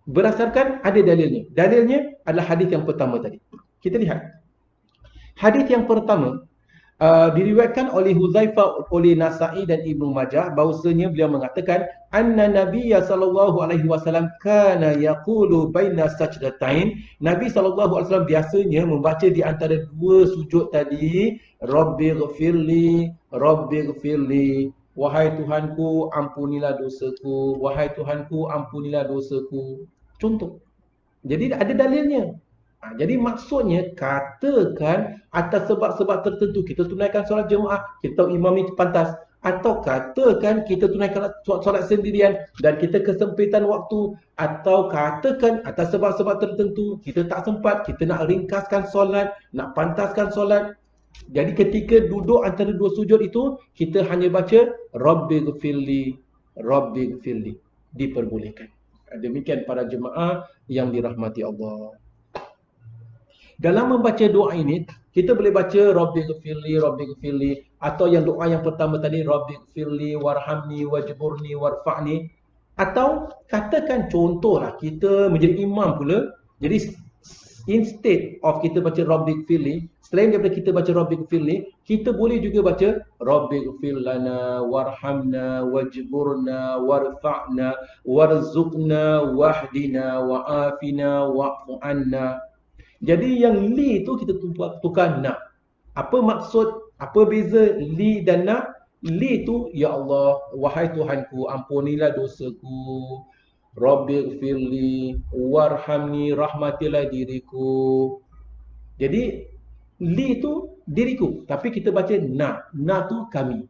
Berdasarkan ada dalilnya. Dalilnya adalah hadis yang pertama tadi. Kita lihat. Hadis yang pertama diriwayatkan oleh Huzaifah, oleh Nasa'i dan Ibnu Majah, bahawasanya beliau mengatakan anna Nabiyya sallallahu alaihi wasallam kana yaqulu baina sajdatain. Nabi sallallahu alaihi wasallam biasanya membaca di antara dua sujud tadi, Rabbighfirli, Rabbighfirli. Wahai Tuhanku, ampunilah dosaku. Wahai Tuhanku, ampunilah dosaku. Contoh. Jadi ada dalilnya. Jadi maksudnya katakan atas sebab-sebab tertentu kita tunaikan solat jemaah, kita tahu imam ni pantas, atau katakan kita tunaikan solat sendirian dan kita kesempitan waktu, atau katakan atas sebab-sebab tertentu kita tak sempat, kita nak ringkaskan solat, nak pantaskan solat. Jadi ketika duduk antara dua sujud itu, kita hanya baca Rabbighfirli, Rabbighfirli. Diperbolehkan. Demikian para jemaah yang dirahmati Allah. Dalam membaca doa ini, kita boleh baca Rabbighfirli, Rabbighfirli, atau yang doa yang pertama tadi, Rabbighfirli, warhamni, wajburni, warfa'ni. Atau katakan contohlah, kita menjadi imam pula. Jadi instead of kita baca Rabbighfirli, selain daripada kita baca Rabbighfirli, kita boleh juga baca Rabbighfir lana, warhamna, wajburna, warfa'na, warzuqna, wahdina, wa'afina, wa'fu anna. Jadi yang li tu kita tukar na. Apa maksud, apa beza li dan na? Li tu, ya Allah, wahai Tuhanku, ampunilah dosaku. Rabbighfirli, warhamni, rahmatilah diriku. Jadi li tu diriku, tapi kita baca na. Na tu kami.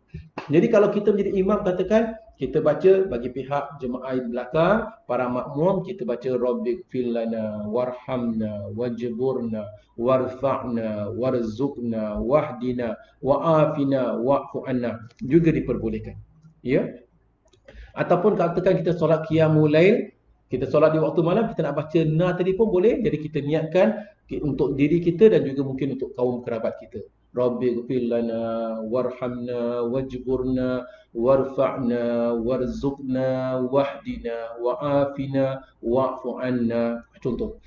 Jadi kalau kita menjadi imam, katakan kita baca bagi pihak jemaah di belakang, para makmum, kita baca Rabbighfir lana, warhamna, wajburna, warfa'na, warzuqna, wahdina, wa'afina, wa'fu anna. Juga diperbolehkan. Ya. Ataupun katakan kita solat qiyamul lail, kita solat di waktu malam, kita nak baca na tadi pun boleh. Jadi kita niatkan untuk diri kita dan juga mungkin untuk kaum kerabat kita. Rabbighfir lana, warhamna, wajburna, warfa'na, warzuqna, wahdina, wa'afina, wa'fu anna. Contoh.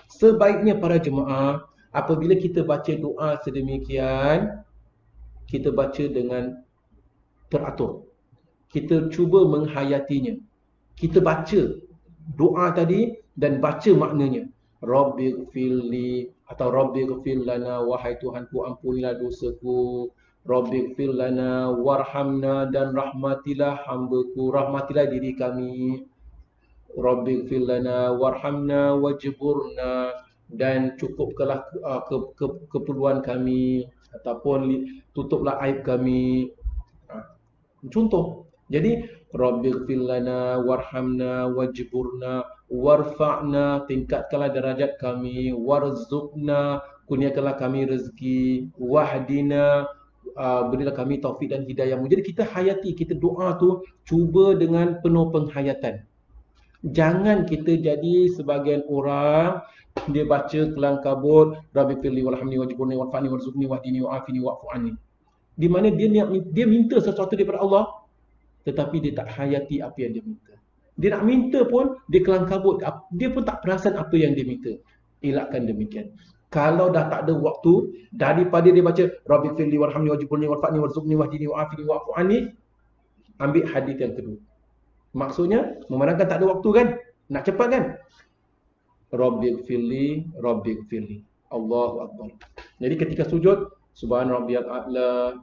Sebaiknya para jemaah, apabila kita baca doa sedemikian, kita baca dengan teratur. Kita cuba menghayatinya. Kita baca doa tadi dan baca maknanya. Rabbighfirli atau Rabbighfir lana, wahai Tuhanku, ampunilah dosaku. Rabbighfir lana, warhamna, dan rahmatilah hambaku, rahmatilah diri kami. Rabbighfir lana, warhamna, wajburna, dan cukupkanlah keperluan kami, ataupun tutuplah aib kami. Contoh. Jadi Rabbighfir lana, warhamna, wajburna, warfa'na, tingkatkanlah derajat kami, warzuqna, kurniakanlah kami rezeki, wahdina, berilah kami taufik dan hidayahmu. Jadi kita hayati, kita doa tu cuba dengan penuh penghayatan. Jangan kita jadi sebagian orang dia baca kelang kabut Rabbighfirli, warhamni, wajburni, warfa'ni, warzuqni, wahdini, wa'afini, wa'fu anni. Di mana dia minta sesuatu daripada Allah, tetapi dia tak hayati apa yang dia minta. Dia nak minta pun, dia kelang kabut. Dia pun tak perasan apa yang dia minta. Elakkan demikian. Kalau dah tak ada waktu, daripada dia baca Rabbighfirli, warhamni, wajburni, warfa'ni, warzuqni, wahdini, wa'afini, wa'fu anni, ambil hadis yang kedua. Maksudnya, memandangkan tak ada waktu kan? Nak cepat kan? Rabbighfirli, Rabbighfirli. Allahu Akbar. Jadi ketika sujud, Subhan rabbiyal a'la,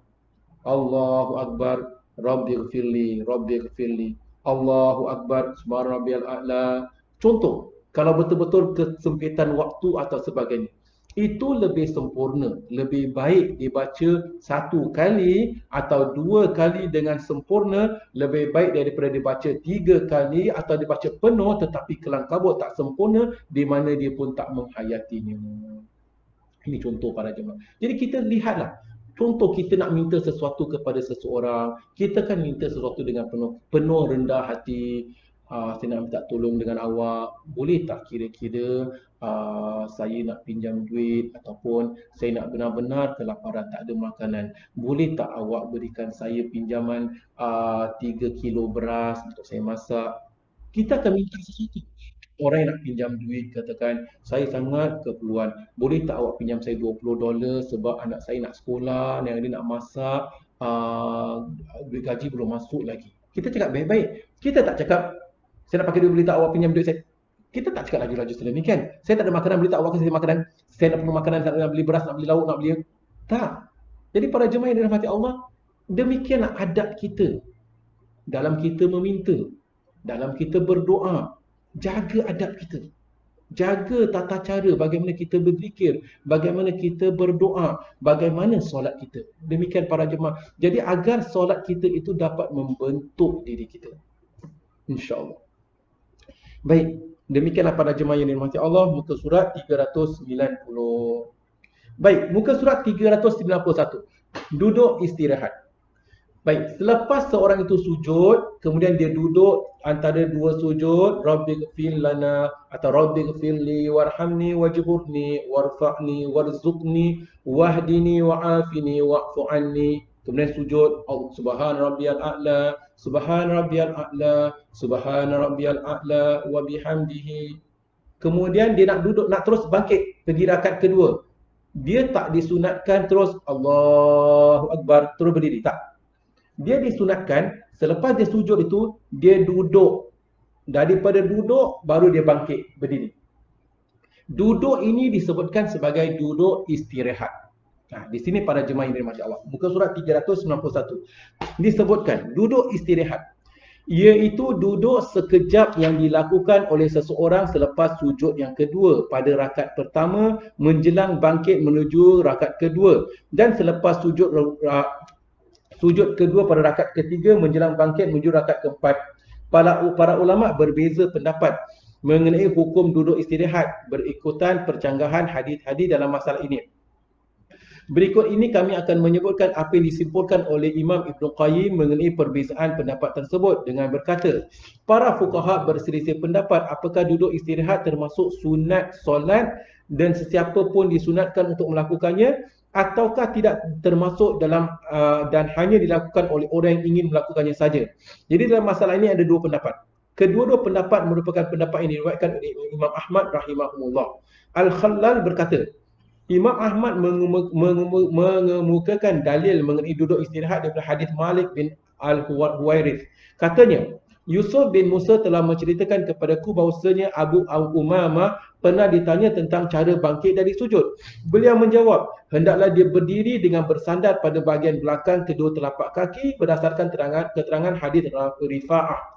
Allahu Akbar, Rabbighfirli, Rabbighfirli, Allahu Akbar, Subhana rabbiyal a'la. Contoh, kalau betul-betul kesempitan waktu atau sebagainya, itu lebih sempurna, lebih baik dibaca satu kali atau dua kali dengan sempurna, lebih baik daripada dibaca tiga kali atau dibaca penuh tetapi kelang kabut tak sempurna, di mana dia pun tak menghayatinya. Ini contoh para jemaah. Jadi kita lihatlah, contoh kita nak minta sesuatu kepada seseorang, kita kan minta sesuatu dengan penuh rendah hati, saya nak minta tolong dengan awak, boleh tak kira-kira saya nak pinjam duit ataupun saya nak benar-benar kelaparan, tak ada makanan. Boleh tak awak berikan saya pinjaman 3 kilo beras untuk saya masak? Kita akan minta sesuatu. Orang yang nak pinjam duit katakan, saya sangat keperluan. Boleh tak awak pinjam saya $20 sebab anak saya nak sekolah, yang dia nak masak, duit gaji belum masuk lagi. Kita cakap baik-baik. Kita tak cakap, saya nak pakai duit, boleh tak awak pinjam duit saya? Kita tak cakap laju-laju sedemikian. Saya tak ada makanan, boleh tak awak kasih saya makanan? Saya nak perlu makanan, nak beli beras, nak beli lauk, nak beli... Tak. Jadi para jemaah yang dirahmati Allah, demikianlah adab kita dalam kita meminta, dalam kita berdoa. Jaga adab kita. Jaga tata cara bagaimana kita berzikir, bagaimana kita berdoa, bagaimana solat kita. Demikian para jemaah. Jadi agar solat kita itu dapat membentuk diri kita. InsyaAllah. Baik, demikianlah para jemaah yang dirahmati Allah, muka surat 390. Baik, muka surat 391. Duduk istirahat. Baik, selepas seorang itu sujud, kemudian dia duduk antara dua sujud, Rabbighfir lana atau Rabbighfir li warhamni wajburni warfa'ni warzuqni wahdini wa'afini wa'fu anni. Kemudian sujud, subhana rabbiyal a'la, subhana rabbiyal a'la, subhana rabbiyal a'la wa bihamdihi. Kemudian dia nak duduk, nak terus bangkit pergi rakaat kedua. Dia tak disunatkan terus Allahu Akbar terus berdiri, tak. Dia disunatkan selepas dia sujud itu, dia duduk. Daripada duduk, baru dia bangkit berdiri. Duduk ini disebutkan sebagai duduk istirahat. Nah, di sini para jemaah yang dirahmati Allah, muka surat 391 disebutkan duduk istirahat, iaitu duduk sekejap yang dilakukan oleh seseorang selepas sujud yang kedua pada rakaat pertama menjelang bangkit menuju rakaat kedua, dan selepas sujud kedua pada rakaat ketiga menjelang bangkit menuju rakaat keempat. Para ulama berbeza pendapat mengenai hukum duduk istirahat berikutan percanggahan hadis-hadis dalam masalah ini. Berikut ini kami akan menyebutkan apa yang disimpulkan oleh Imam Ibn Qayyim mengenai perbezaan pendapat tersebut dengan berkata, para fuqaha berselisih pendapat apakah duduk istirahat termasuk sunat solat dan sesiapa pun disunatkan untuk melakukannya, ataukah tidak termasuk dalam dan hanya dilakukan oleh orang yang ingin melakukannya saja. Jadi dalam masalah ini ada dua pendapat. Kedua-dua pendapat merupakan pendapat yang diriwayatkan oleh Imam Ahmad rahimahullah. Al-Khallal berkata, Imam Ahmad mengemukakan dalil mengenai duduk istirahat daripada hadis Malik bin Al-Huwairith. Katanya, Yusuf bin Musa telah menceritakan kepadaku bahawasanya Abu Umamah pernah ditanya tentang cara bangkit dari sujud. Beliau menjawab, hendaklah dia berdiri dengan bersandar pada bahagian belakang kedua telapak kaki berdasarkan keterangan hadis Rifa'ah.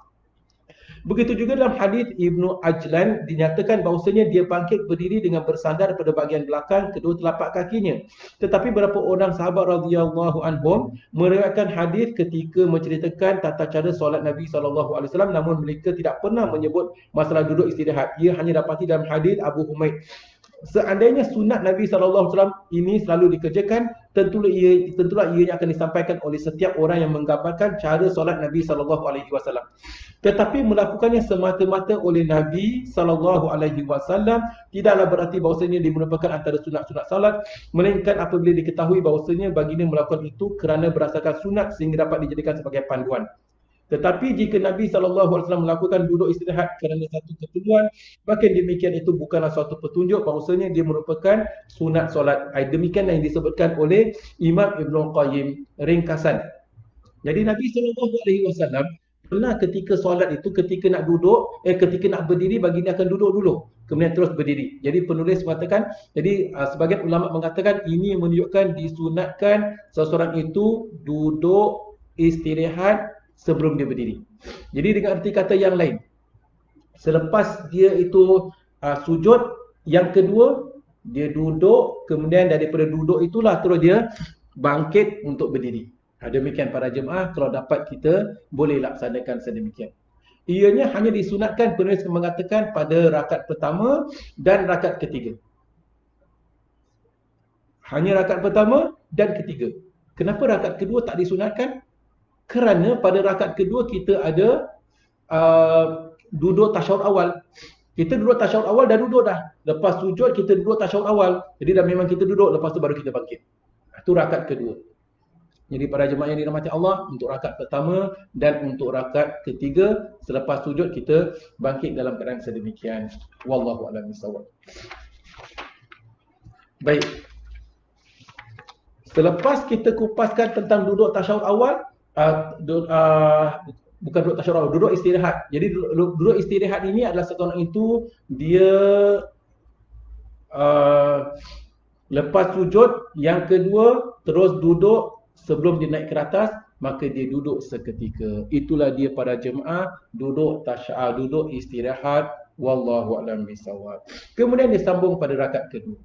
Begitu juga dalam hadis Ibnu Ajlan dinyatakan bahawasanya dia bangkit berdiri dengan bersandar pada bahagian belakang kedua telapak kakinya. Tetapi beberapa orang sahabat radhiyallahu anhum meriwayatkan hadis ketika menceritakan tata cara solat Nabi SAW, namun mereka tidak pernah menyebut masalah duduk istirahat. Ia hanya dapati dalam hadis Abu Humaid. Seandainya sunat Nabi SAW ini selalu dikerjakan, tentulah ianya akan disampaikan oleh setiap orang yang menggambarkan cara solat Nabi SAW. Tetapi melakukannya semata-mata oleh Nabi SAW tidaklah berarti bahawasanya dia merupakan antara sunat-sunat salat, melainkan apabila diketahui bahawasanya baginda melakukan itu kerana berdasarkan sunat sehingga dapat dijadikan sebagai panduan. Tetapi jika Nabi SAW melakukan duduk istirahat kerana satu keperluan, maka demikian itu bukanlah suatu petunjuk bahawasanya dia merupakan sunat solat. Demikian yang disebutkan oleh Imam Ibn Qayyim. Ringkasan. Jadi Nabi SAW pernah ketika solat itu, ketika nak duduk, ketika nak berdiri, baginda akan duduk dulu, kemudian terus berdiri. Jadi penulis mengatakan, sebagian ulama mengatakan ini menunjukkan disunatkan seseorang itu duduk istirahat sebelum dia berdiri. Jadi dengan arti kata yang lain, selepas dia itu sujud yang kedua, dia duduk, kemudian daripada duduk itulah terus dia bangkit untuk berdiri. Demikian para jemaah, kalau dapat kita boleh laksanakan sedemikian. Ianya hanya disunatkan, penulis mengatakan, pada rakaat pertama dan rakaat ketiga. Hanya rakaat pertama dan ketiga. Kenapa rakaat kedua tak disunatkan? Kerana pada rakaat kedua kita ada duduk tasyahud awal. Kita duduk tasyahud awal dah duduk dah. Lepas sujud kita duduk tasyahud awal. Jadi dah memang kita duduk, lepas tu baru kita bangkit. Itu rakaat kedua. Jadi para jemaah yang dirahmati Allah, untuk rakaat pertama dan untuk rakaat ketiga selepas sujud kita bangkit dalam keadaan sedemikian. Wallahu a'lam bishawab. Baik. Selepas kita kupaskan tentang duduk tasyahud awal, bukan duduk tasyahud awal, duduk istirahat. Jadi duduk istirahat ini adalah sekurang itu dia lepas sujud, yang kedua terus duduk sebelum dia naik ke atas, maka dia duduk seketika. Itulah dia para jemaah duduk duduk istirahat. Wallahu a'lam bishawab. Kemudian dia sambung pada rakaat kedua.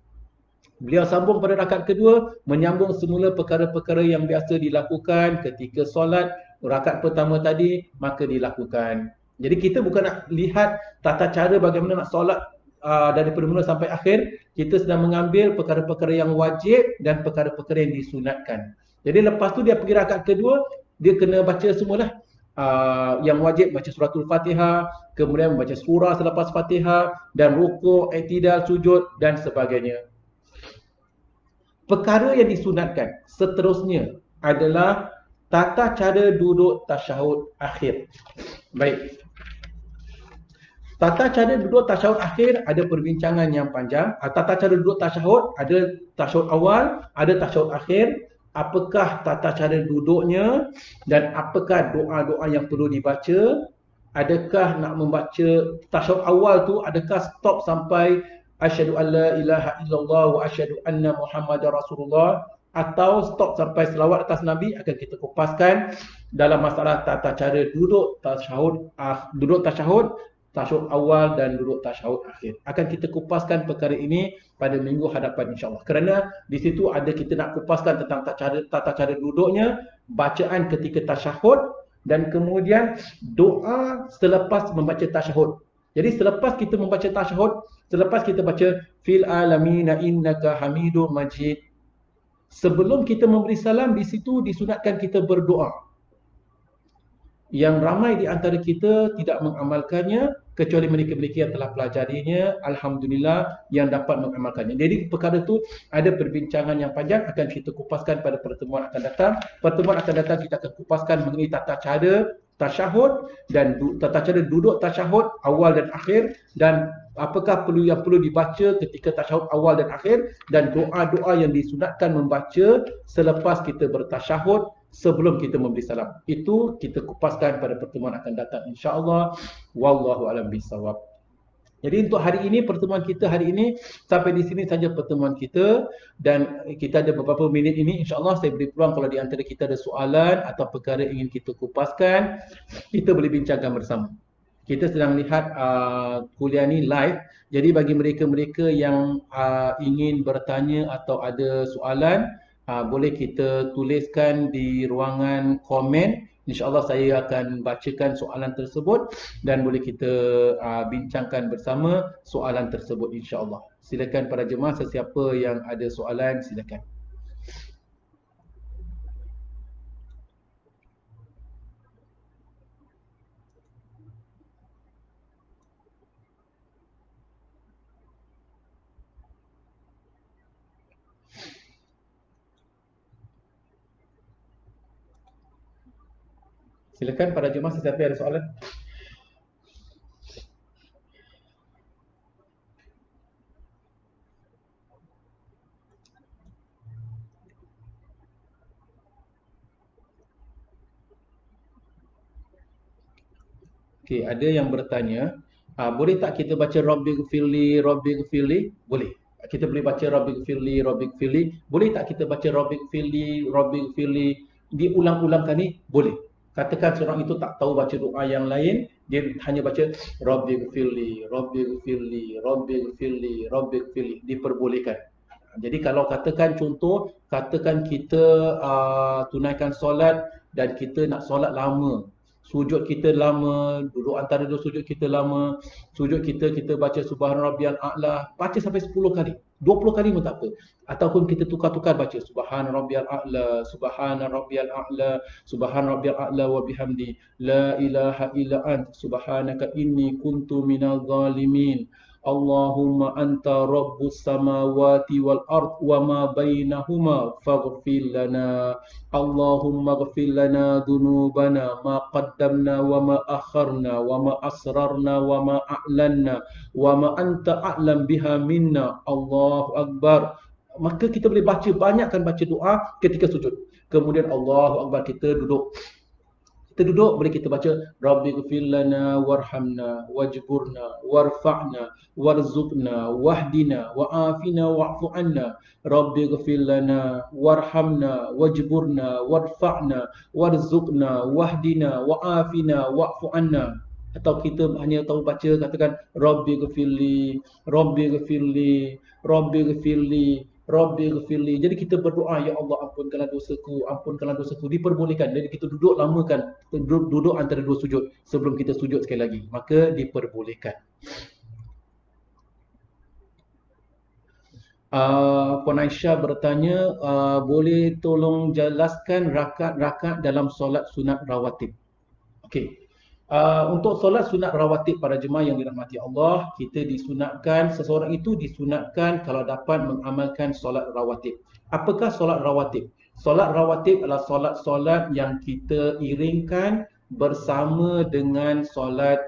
Beliau sambung pada rakaat kedua, menyambung semula perkara-perkara yang biasa dilakukan ketika solat rakaat pertama tadi, maka dilakukan. Jadi kita bukan nak lihat tata cara bagaimana nak solat daripada mula sampai akhir. Kita sedang mengambil perkara-perkara yang wajib dan perkara-perkara yang disunatkan. Jadi lepas tu dia pergi rakaat kedua, dia kena baca semualah. Yang wajib baca suratul Fatihah, kemudian membaca surah selepas Fatihah, dan rukuk, i'tidal, sujud dan sebagainya. Perkara yang disunatkan seterusnya adalah tata cara duduk tasyahud akhir. Baik. Tata cara duduk tasyahud akhir ada perbincangan yang panjang. Tata cara duduk tasyahud ada tasyahud awal, ada tasyahud akhir. Apakah tata cara duduknya dan apakah doa-doa yang perlu dibaca? Adakah nak membaca tasyahud awal tu, adakah stop sampai asyhadu an la ilaha illallah wa asyhadu anna Muhammadar Rasulullah, atau stop sampai selawat atas Nabi? Akan kita kupaskan dalam masalah tata cara duduk tasyahud, tasyahud awal dan duduk tasyahud akhir. Akan kita kupaskan perkara ini pada minggu hadapan insya-Allah. Kerana di situ ada kita nak kupaskan tentang tata cara duduknya, bacaan ketika tasyahud, dan kemudian doa selepas membaca tasyahud. Jadi selepas kita membaca tasyahud, selepas kita baca fil alamina innaka hamidum majid, sebelum kita memberi salam, di situ disunatkan kita berdoa. Yang ramai di antara kita tidak mengamalkannya, kecuali mereka-mereka yang telah pelajarinya, alhamdulillah yang dapat mengamalkannya. Jadi perkara itu ada perbincangan yang panjang, akan kita kupaskan pada pertemuan akan datang. Pertemuan akan datang kita akan kupaskan mengenai tata cara tasyahud dan tata cara duduk tasyahud awal dan akhir, dan apakah yang perlu dibaca ketika tasyahud awal dan akhir, dan doa-doa yang disunatkan membaca selepas kita bertasyahud sebelum kita memberi salam. Itu kita kupaskan pada pertemuan akan datang insya-Allah. Wallahu a'lam bishawab. Jadi untuk hari ini, pertemuan kita hari ini sampai di sini saja pertemuan kita, dan kita ada beberapa minit ini insya-Allah saya beri peluang kalau di antara kita ada soalan atau perkara ingin kita kupaskan, kita boleh bincangkan bersama. Kita sedang lihat kuliah ni live. Jadi bagi mereka-mereka yang ingin bertanya atau ada soalan, boleh kita tuliskan di ruangan komen. InsyaAllah saya akan bacakan soalan tersebut dan boleh kita bincangkan bersama soalan tersebut insyaAllah. Silakan para jemaah, sesiapa yang ada soalan silakan. Silakan para jemaah, sesiapa yang ada soalan. Okey, ada yang bertanya, boleh tak kita baca Rabbighfirli, Rabbighfirli? Boleh. Kita boleh baca Rabbighfirli, Rabbighfirli. Boleh tak kita baca Rabbighfirli, Rabbighfirli diulang-ulang kali? Boleh. Katakan seorang itu tak tahu baca doa yang lain, dia hanya baca Rabbighfirli, Rabbighfirli, Rabbighfirli, Rabbighfirli, diperbolehkan. Jadi kalau katakan contoh, katakan kita tunaikan solat dan kita nak solat lama, sujud kita lama, duduk antara dua sujud kita lama, sujud kita baca Subhan Rabbiyal A'la, baca sampai 10 kali. 20 kali pun tak apa. Ataupun kita tukar-tukar baca subhana rabbiyal a'la, subhana rabbiyal a'la, subhana rabbiyal a'la wa bihamdi, la ilaha illa ant, subhanaka inni kuntu minal zalimin. Allahumma anta rabbus samawati wal ard wa ma bainahuma faghfir lana. Allahumma ighfir lana dhunubana ma qaddamna wa ma akharna wa ma asrarna wa ma a'lanna wa ma anta a'lam biha minna. Allahu akbar. Maka kita boleh banyakkan baca doa ketika sujud. Kemudian Allahu akbar, kita duduk boleh kita baca Rabbighfir lana warhamna wajburna warfa'na warzuqna wahdina wa'afina wa'fu anna. Rabbighfir lana warhamna wajburna warfa'na warzuqna wahdina wa'afina wa'fu anna. Atau kita hanya tahu baca katakan Rabbighfirli Rabbighfirli Rabbighfirli Rabbighfirli. Jadi kita berdoa, ya Allah ampunkanlah dosaku, diperbolehkan. Jadi kita duduk lamakan, duduk antara dua sujud sebelum kita sujud sekali lagi, maka diperbolehkan. Puan Aisyah bertanya, boleh tolong jelaskan rakaat-rakaat dalam solat sunat rawatib? Okey. Untuk solat sunat rawatib para jemaah yang dirahmati Allah, seseorang itu disunatkan kalau dapat mengamalkan solat rawatib. Apakah solat rawatib? Solat rawatib adalah solat-solat yang kita iringkan bersama dengan solat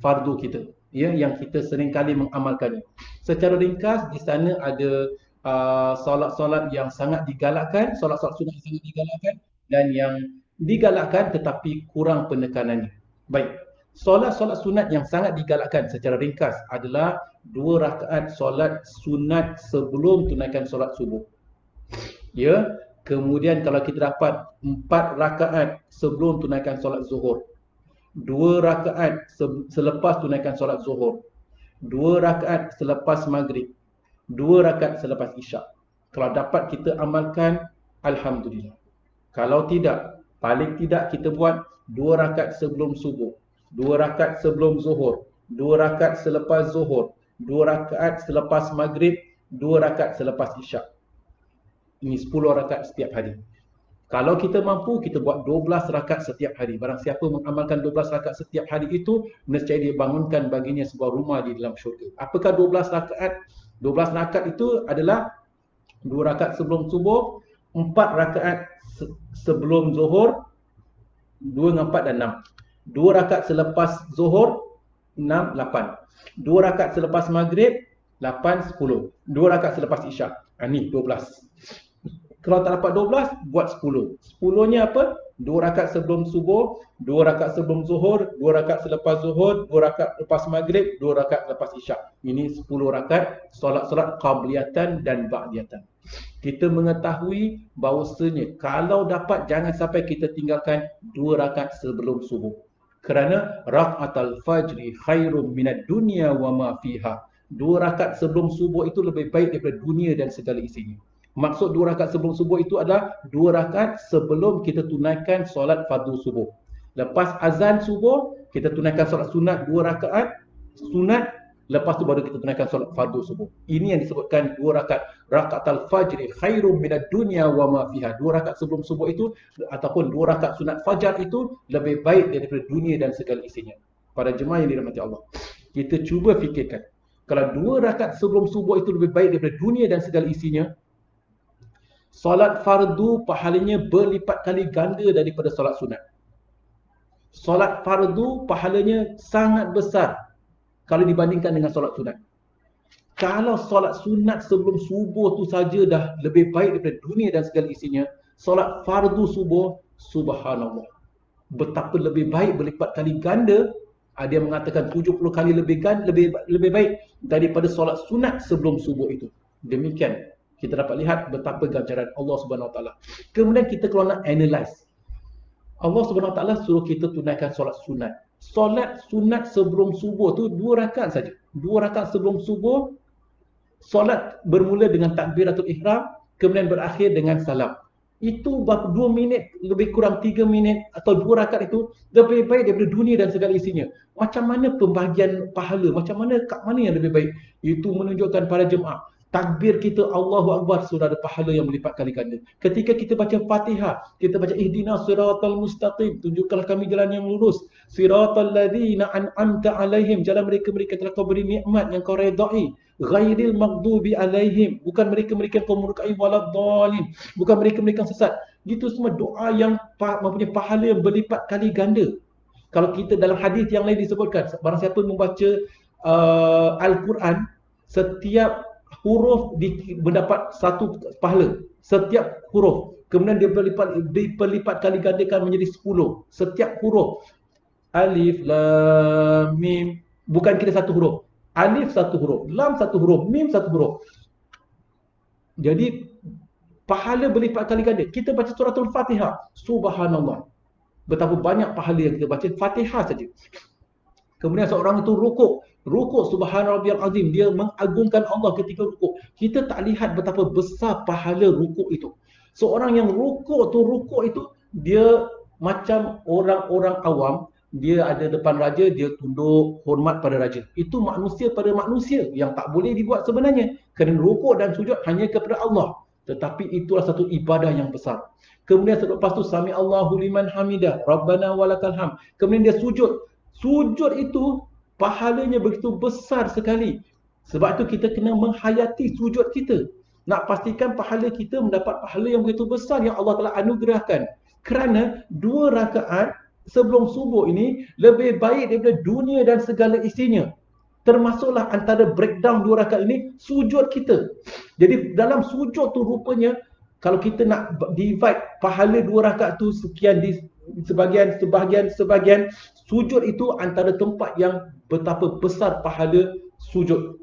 fardu kita, ya, yang kita seringkali mengamalkannya. Secara ringkas, di sana ada solat-solat yang sangat digalakkan, solat-solat sunat yang sangat digalakkan, dan yang digalakkan tetapi kurang penekanannya. Baik, solat-solat sunat yang sangat digalakkan secara ringkas adalah 2 rakaat solat sunat sebelum tunaikan solat subuh. Ya, kemudian kalau kita dapat 4 rakaat sebelum tunaikan solat zuhur, 2 rakaat selepas tunaikan solat zuhur, 2 rakaat selepas maghrib, 2 rakaat selepas isyak. Kalau dapat kita amalkan, alhamdulillah. Kalau tidak, paling tidak kita buat 2 rakaat sebelum subuh, 2 rakaat sebelum zuhur, 2 rakaat selepas zuhur, 2 rakaat selepas maghrib, 2 rakaat selepas isyak. Ini 10 rakaat setiap hari. Kalau kita mampu, kita buat 12 rakaat setiap hari. Barang siapa mengamalkan 12 rakaat setiap hari itu, nescaya dia bangunkan baginya sebuah rumah di dalam syurga. Apakah 12 rakaat? 12 rakaat itu adalah 2 rakaat sebelum subuh, 4 rakaat sebelum zuhur, 2 dengan 4 dan 6. 2 rakaat selepas zuhur, 6, 8. 2 rakaat selepas maghrib, 8, 10. 2 rakaat selepas isyak. Ini 12. Kalau tak dapat 12, buat 10. 10-nya apa? 2 rakaat sebelum subuh, 2 rakaat sebelum zuhur, 2 rakaat selepas zuhur, 2 rakaat lepas maghrib, 2 rakaat lepas isyak. Ini 10 rakaat solat-solat qabliyatan dan ba'diyatan. Kita mengetahui bahawasanya kalau dapat jangan sampai kita tinggalkan 2 rakaat sebelum subuh. Kerana raka'atul fajri khairum minad dunya wa ma fiha. 2 rakaat sebelum subuh itu lebih baik daripada dunia dan segala isinya. Maksud 2 rakaat sebelum subuh itu adalah 2 rakaat sebelum kita tunaikan solat fardu subuh. Lepas azan subuh, kita tunaikan solat sunat 2 rakaat sunat, lepas tu baru kita tunaikan solat fardu subuh. Ini yang disebutkan 2 rakaat raka'atul fajri khairum minad dunya wa ma fiha. 2 rakaat sebelum subuh itu ataupun 2 rakaat sunat fajar itu lebih baik daripada dunia dan segala isinya. Para jemaah yang dirahmati Allah, kita cuba fikirkan, kalau 2 rakaat sebelum subuh itu lebih baik daripada dunia dan segala isinya, solat fardu pahalanya berlipat kali ganda daripada solat sunat. Solat fardu pahalanya sangat besar kalau dibandingkan dengan solat sunat. Kalau solat sunat sebelum subuh tu saja dah lebih baik daripada dunia dan segala isinya, solat fardu subuh, subhanallah, betapa lebih baik berlipat kali ganda. Ada yang mengatakan 70 kali lebih baik daripada solat sunat sebelum subuh itu. Demikian kita dapat lihat betapa ganjaran Allah Subhanahu Wa Taala. Kemudian kita kalau nak analyze, Allah Subhanahu Wa Taala suruh kita tunaikan solat sunat. Solat sunat sebelum subuh tu 2 rakaat saja. 2 rakaat sebelum subuh, solat bermula dengan takbiratul ihram, kemudian berakhir dengan salam. Itu 2 minit, lebih kurang 3 minit atau 2 rakaat itu lebih baik daripada dunia dan segala isinya. Macam mana pembagian pahala? Macam mana, kat mana yang lebih baik? Itu menunjukkan para jemaah, Takbir kita Allahu Akbar sudah ada pahala yang berlipat kali ganda. Ketika kita baca Fatihah, kita baca ihdinas siratal mustaqim, tunjukkanlah kami jalan yang lurus. Siratal ladzina an'amta alaihim, jalan mereka-mereka telah kau beri nikmat yang kau redai. Ghairil maghdubi alaihim, bukan mereka-mereka yang kau murkai waladdallin, bukan mereka-mereka yang sesat. Itu semua doa yang mempunyai pahala yang berlipat kali ganda. Kalau kita dalam hadis yang lain disebutkan, barang siapa membaca Al-Quran, setiap huruf mendapat satu pahala. Setiap huruf. Kemudian dia berlipat kali gandakan menjadi 10. Setiap huruf. Alif, Lam, Mim. Bukan kira satu huruf. Alif satu huruf. Lam satu huruf. Mim satu huruf. Jadi, pahala berlipat kali ganda. Kita baca suratul Fatihah. Subhanallah. Betapa banyak pahala yang kita baca Fatihah saja. Kemudian seorang itu rukuk. Rukuk subhanarabbiyal azim. Dia mengagungkan Allah ketika rukuk. Kita tak lihat betapa besar pahala rukuk itu. Seorang yang rukuk itu, dia macam orang-orang awam. Dia ada depan raja, dia tunduk hormat pada raja. Itu manusia pada manusia yang tak boleh dibuat sebenarnya. Kerana rukuk dan sujud hanya kepada Allah. Tetapi itulah satu ibadah yang besar. Kemudian selepas tu sami Allahu liman hamidah, Rabbana walakal hamd. Kemudian dia sujud. Sujud itu pahalanya begitu besar sekali. Sebab itu kita kena menghayati sujud kita. Nak pastikan pahala kita mendapat pahala yang begitu besar yang Allah telah anugerahkan. Kerana 2 rakaat sebelum subuh ini lebih baik daripada dunia dan segala isinya. Termasuklah antara breakdown 2 rakaat ini sujud kita. Jadi dalam sujud tu rupanya kalau kita nak divide pahala 2 rakaat tu sekian di sebahagian, sujud itu antara tempat yang betapa besar pahala sujud.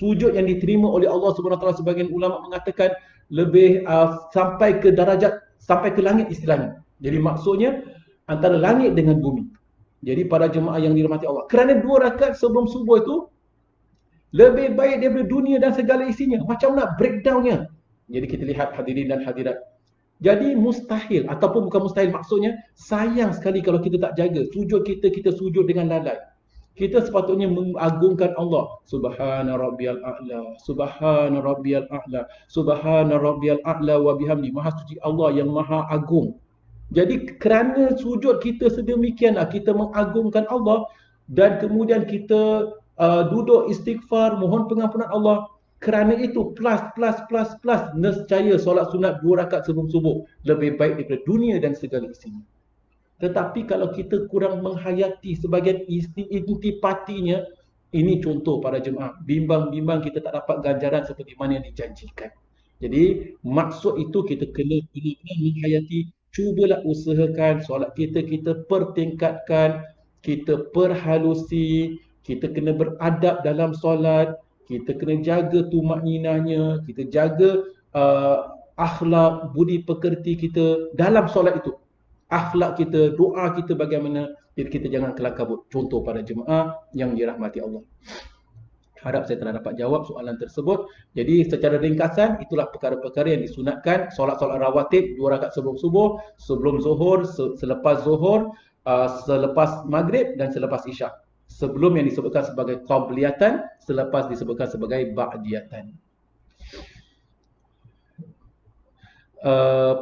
Sujud yang diterima oleh Allah SWT, sebagian ulama mengatakan lebih sampai ke darajat, sampai ke langit istilahnya. Jadi maksudnya antara langit dengan bumi. Jadi para jemaah yang dirahmati Allah, kerana 2 rakaat sebelum subuh itu lebih baik daripada dunia dan segala isinya. Macam nak breakdownnya. Jadi kita lihat hadirin dan hadirat. Jadi mustahil ataupun bukan mustahil, maksudnya sayang sekali kalau kita tak jaga sujud kita sujud dengan lalai. Kita sepatutnya mengagungkan Allah. Subhana rabbiyal a'la, subhana rabbiyal a'la, subhana rabbiyal a'la wa bihamdi. Maha suci Allah yang maha agung. Jadi kerana sujud kita sedemikianlah kita mengagungkan Allah, dan kemudian kita duduk istighfar, mohon pengampunan Allah. Kerana itu plus nescaya solat sunat 2 rakaat sebelum subuh lebih baik daripada dunia dan segala isinya. Tetapi kalau kita kurang menghayati sebagian intipatinya, ini contoh para jemaah, bimbang-bimbang kita tak dapat ganjaran seperti mana yang dijanjikan. Jadi maksud itu kita kena menghayati, cubalah usahakan solat kita pertingkatkan, kita perhalusi, kita kena beradab dalam solat, kita kena jaga tumakninahnya, kita jaga akhlak, budi pekerti kita dalam solat itu. Akhlak kita, doa kita bagaimana, jadi kita jangan kelakabut. Contoh pada jemaah yang dirahmati Allah. Harap saya telah dapat jawab soalan tersebut. Jadi secara ringkasan, itulah perkara-perkara yang disunatkan. Solat-solat rawatib 2 rakaat sebelum subuh, sebelum zuhur, selepas zuhur, selepas maghrib dan selepas isyak. Sebelum yang disebutkan sebagai qabliyatan, selepas disebutkan sebagai ba'diyatan.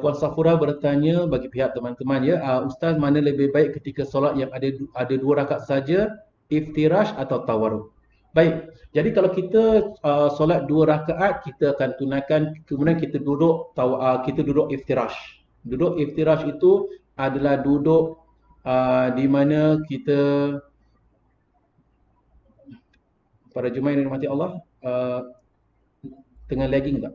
Puan Safura bertanya bagi pihak teman-teman ya, Ustaz, mana lebih baik ketika solat yang ada 2 rakaat saja, iftirash atau tawarruk? Baik, jadi kalau kita solat 2 rakaat, kita akan tunaikan, kemudian kita duduk iftirash. Duduk iftirash itu adalah duduk di mana kita, para jemaah yang dirahmati Allah, tengah lagging tak?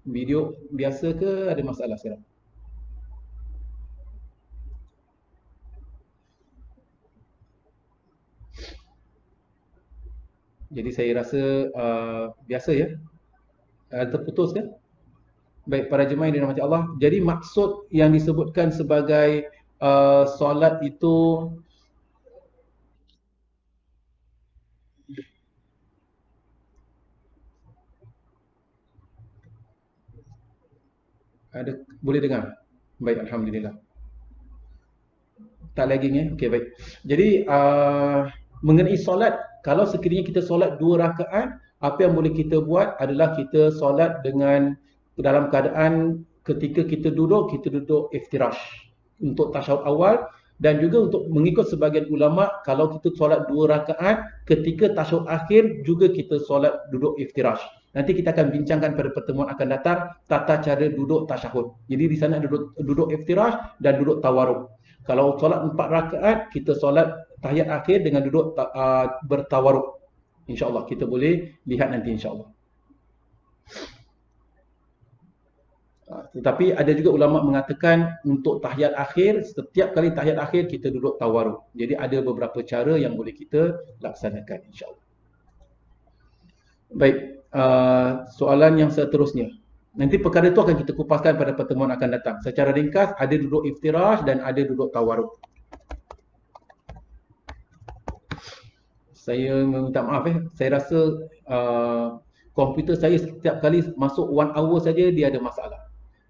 Video biasa ke ada masalah sekarang? Jadi saya rasa biasa ya. Terputus kan? Baik, para jemaah yang dirahmati Allah. Jadi maksud yang disebutkan sebagai solat itu ada, boleh dengar? Baik, alhamdulillah. Tak lagging ya. Okey, baik. Jadi mengenai solat, kalau sekiranya kita solat 2 rakaat, apa yang boleh kita buat adalah kita solat dengan dalam keadaan ketika kita duduk iftirash untuk tasyahud awal, dan juga untuk mengikut sebahagian ulama, kalau kita solat 2 rakaat, ketika tasyahud akhir juga kita solat duduk iftirash. Nanti kita akan bincangkan pada pertemuan akan datang tata cara duduk tasyahud. Jadi di sana duduk iftirash dan duduk tawarruk. Kalau solat 4 rakaat, kita solat tahiyat akhir dengan duduk bertawaruk. InsyaAllah kita boleh lihat nanti insyaAllah. Tetapi ada juga ulama mengatakan untuk tahiyat akhir, setiap kali tahiyat akhir kita duduk tawaruk. Jadi ada beberapa cara yang boleh kita laksanakan insyaAllah. Baik, soalan yang seterusnya. Nanti perkara itu akan kita kupaskan pada pertemuan akan datang. Secara ringkas, ada duduk iftirash dan ada duduk tawaruk. Saya minta maaf saya rasa komputer saya setiap kali masuk 1 hour saja dia ada masalah.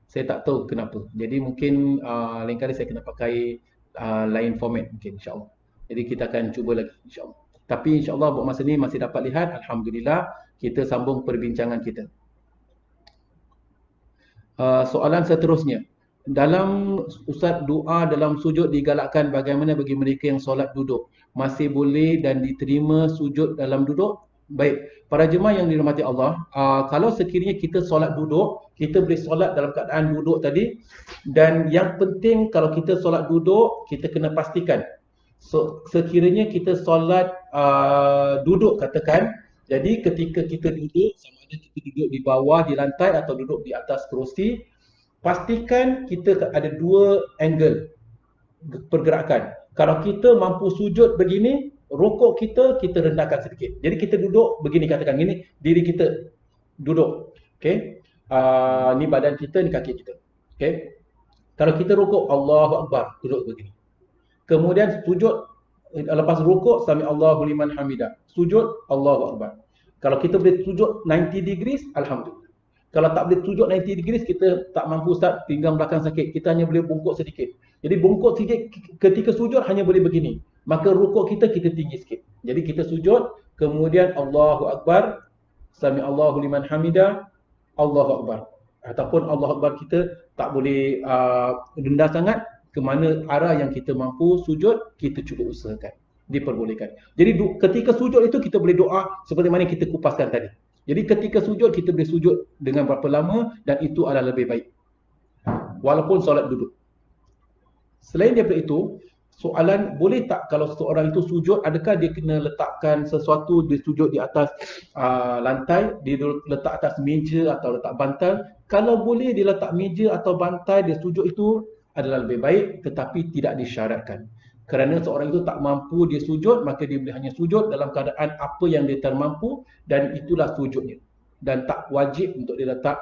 Saya tak tahu kenapa. Jadi mungkin lain kali saya kena pakai lain format mungkin insya-Allah. Jadi kita akan cuba lagi insya-Allah. Tapi insya-Allah buat masa ni masih dapat lihat, alhamdulillah, kita sambung perbincangan kita. Soalan seterusnya. Dalam Ustaz, doa dalam sujud digalakkan bagaimana bagi mereka yang solat duduk? Masih boleh dan diterima sujud dalam duduk? Baik, para jemaah yang dirahmati Allah, kalau sekiranya kita solat duduk, kita boleh solat dalam keadaan duduk tadi, dan yang penting kalau kita solat duduk, kita kena pastikan sekiranya kita solat duduk katakan, jadi ketika kita duduk, sama ada kita duduk di bawah di lantai atau duduk di atas kerusi, pastikan kita ada 2 angle pergerakan. Kalau kita mampu sujud begini, rukuk kita rendahkan sedikit. Jadi kita duduk begini katakan, ini diri kita duduk. Okey. Ni badan kita, ni kaki kita. Okey. Kalau kita rukuk, Allahu Akbar, duduk begini. Kemudian sujud, lepas rukuk, sami Allahu liman hamidah. Sujud, Allahu Akbar. Kalau kita boleh sujud 90 degrees, alhamdulillah. Kalau tak boleh sujud 90 degrees, kita tak mampu, Ustaz, pinggang belakang sakit. Kita hanya boleh bungkuk sedikit. Jadi bungkuk sedikit ketika sujud hanya boleh begini. Maka rukuk kita tinggi sikit. Jadi kita sujud, kemudian Allahu Akbar, sami Allahu liman hamidah, Allahu Akbar. Ataupun Allahu Akbar kita tak boleh rendah sangat, ke mana arah yang kita mampu sujud, kita cuba usahakan. Diperbolehkan. Jadi ketika sujud itu kita boleh doa seperti mana kita kupaskan tadi. Jadi ketika sujud, kita boleh sujud dengan berapa lama, dan itu adalah lebih baik. Walaupun solat duduk. Selain daripada itu, soalan, boleh tak kalau seseorang itu sujud, adakah dia kena letakkan sesuatu, dia sujud di atas lantai, dia letak atas meja atau letak bantal? Kalau boleh dia letak meja atau bantal, dia sujud, itu adalah lebih baik, tetapi tidak disyaratkan. Kerana seorang itu tak mampu dia sujud, maka dia boleh hanya sujud dalam keadaan apa yang dia termampu, dan itulah sujudnya. Dan tak wajib untuk dia letak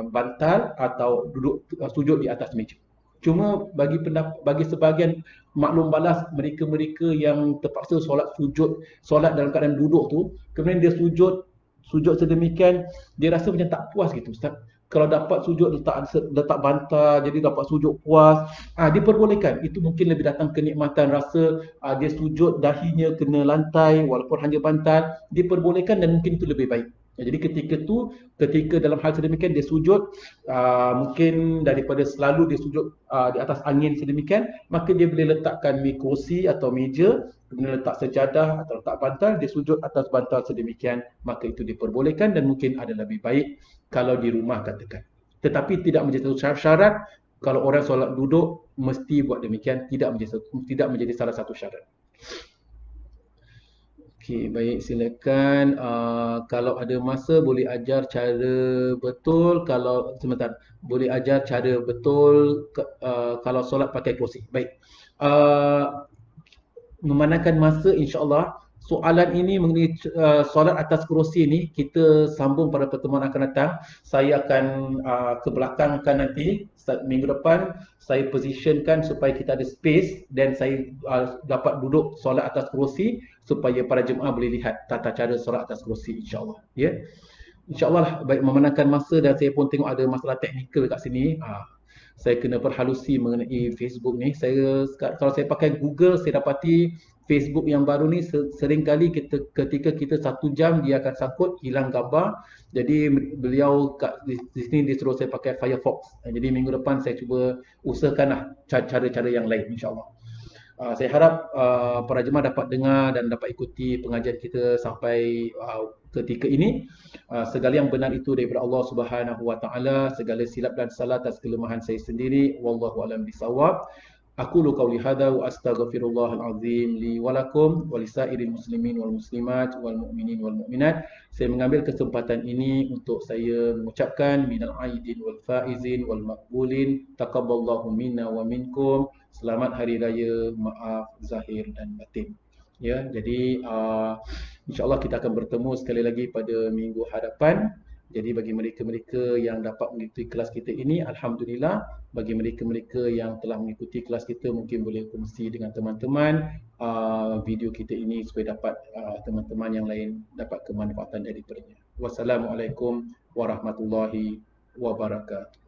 bantal atau duduk sujud di atas meja. Cuma bagi sebahagian maklum balas, mereka-mereka yang terpaksa solat dalam keadaan duduk tu, kemudian dia sujud sedemikian, dia rasa macam tak puas gitu, Ustaz. Kalau dapat sujud letak bantal, jadi dapat sujud puas, diperbolehkan. Itu mungkin lebih datang kenikmatan rasa, dia sujud dahinya kena lantai walaupun hanya bantal, diperbolehkan dan mungkin itu lebih baik. Jadi ketika dalam hal sedemikian dia sujud, mungkin daripada selalu dia sujud di atas angin sedemikian, maka dia boleh letakkan kerusi atau meja, kemudian letak sejadah atau letak bantal, dia sujud atas bantal sedemikian, maka itu diperbolehkan dan mungkin ada lebih baik kalau di rumah katakan. Tetapi tidak menjadi satu syarat kalau orang solat duduk mesti buat demikian, tidak menjadi salah satu syarat. Okey, baik, silakan. Kalau ada masa boleh ajar cara betul, kalau sebentar, boleh ajar cara betul kalau solat pakai kerusi. Baik. Memandangkan masa, insya-Allah soalan ini mengenai solat atas kerusi ini kita sambung pada pertemuan akan datang. Saya akan ke belakangkan nanti minggu depan, saya positionkan supaya kita ada space dan saya dapat duduk solat atas kerusi supaya para jemaah boleh lihat tata cara solat atas kerusi, insya-Allah. Ya. InsyaAllah, baik, memandangkan masa dan saya pun tengok ada masalah teknikal kat sini. saya kena perhalusi mengenai Facebook ni. Kalau saya pakai Google, saya dapati Facebook yang baru ni seringkali ketika kita 1 jam dia akan sangkut, hilang gambar. Jadi beliau di sini disuruh saya pakai Firefox. Jadi minggu depan saya cuba usahakanlah cara-cara yang lain, insya-Allah. Saya harap para jemaah dapat dengar dan dapat ikuti pengajian kita sampai ketika ini. Segala yang benar itu daripada Allah Subhanahu Wa Taala, segala silap dan salah atas kelemahan saya sendiri. Wallahu a'lam bishawab. Aqulu qawli hadza wa astaghfirullahal azim li wa lakum wa lisairil muslimin wal muslimat wal mu'minin wal mu'minat. Saya mengambil kesempatan ini untuk saya mengucapkan minal aidin wal faizin wal maqbulin taqabbalallahu minna wa minkum. Selamat Hari Raya, maaf zahir dan batin. Ya, jadi insya-Allah kita akan bertemu sekali lagi pada minggu hadapan. Jadi bagi mereka-mereka yang dapat mengikuti kelas kita ini, alhamdulillah. Bagi mereka-mereka yang telah mengikuti kelas kita, mungkin boleh kongsi dengan teman-teman video kita ini supaya dapat teman-teman yang lain dapat kemanfaatan daripadanya. Wassalamualaikum warahmatullahi wabarakatuh.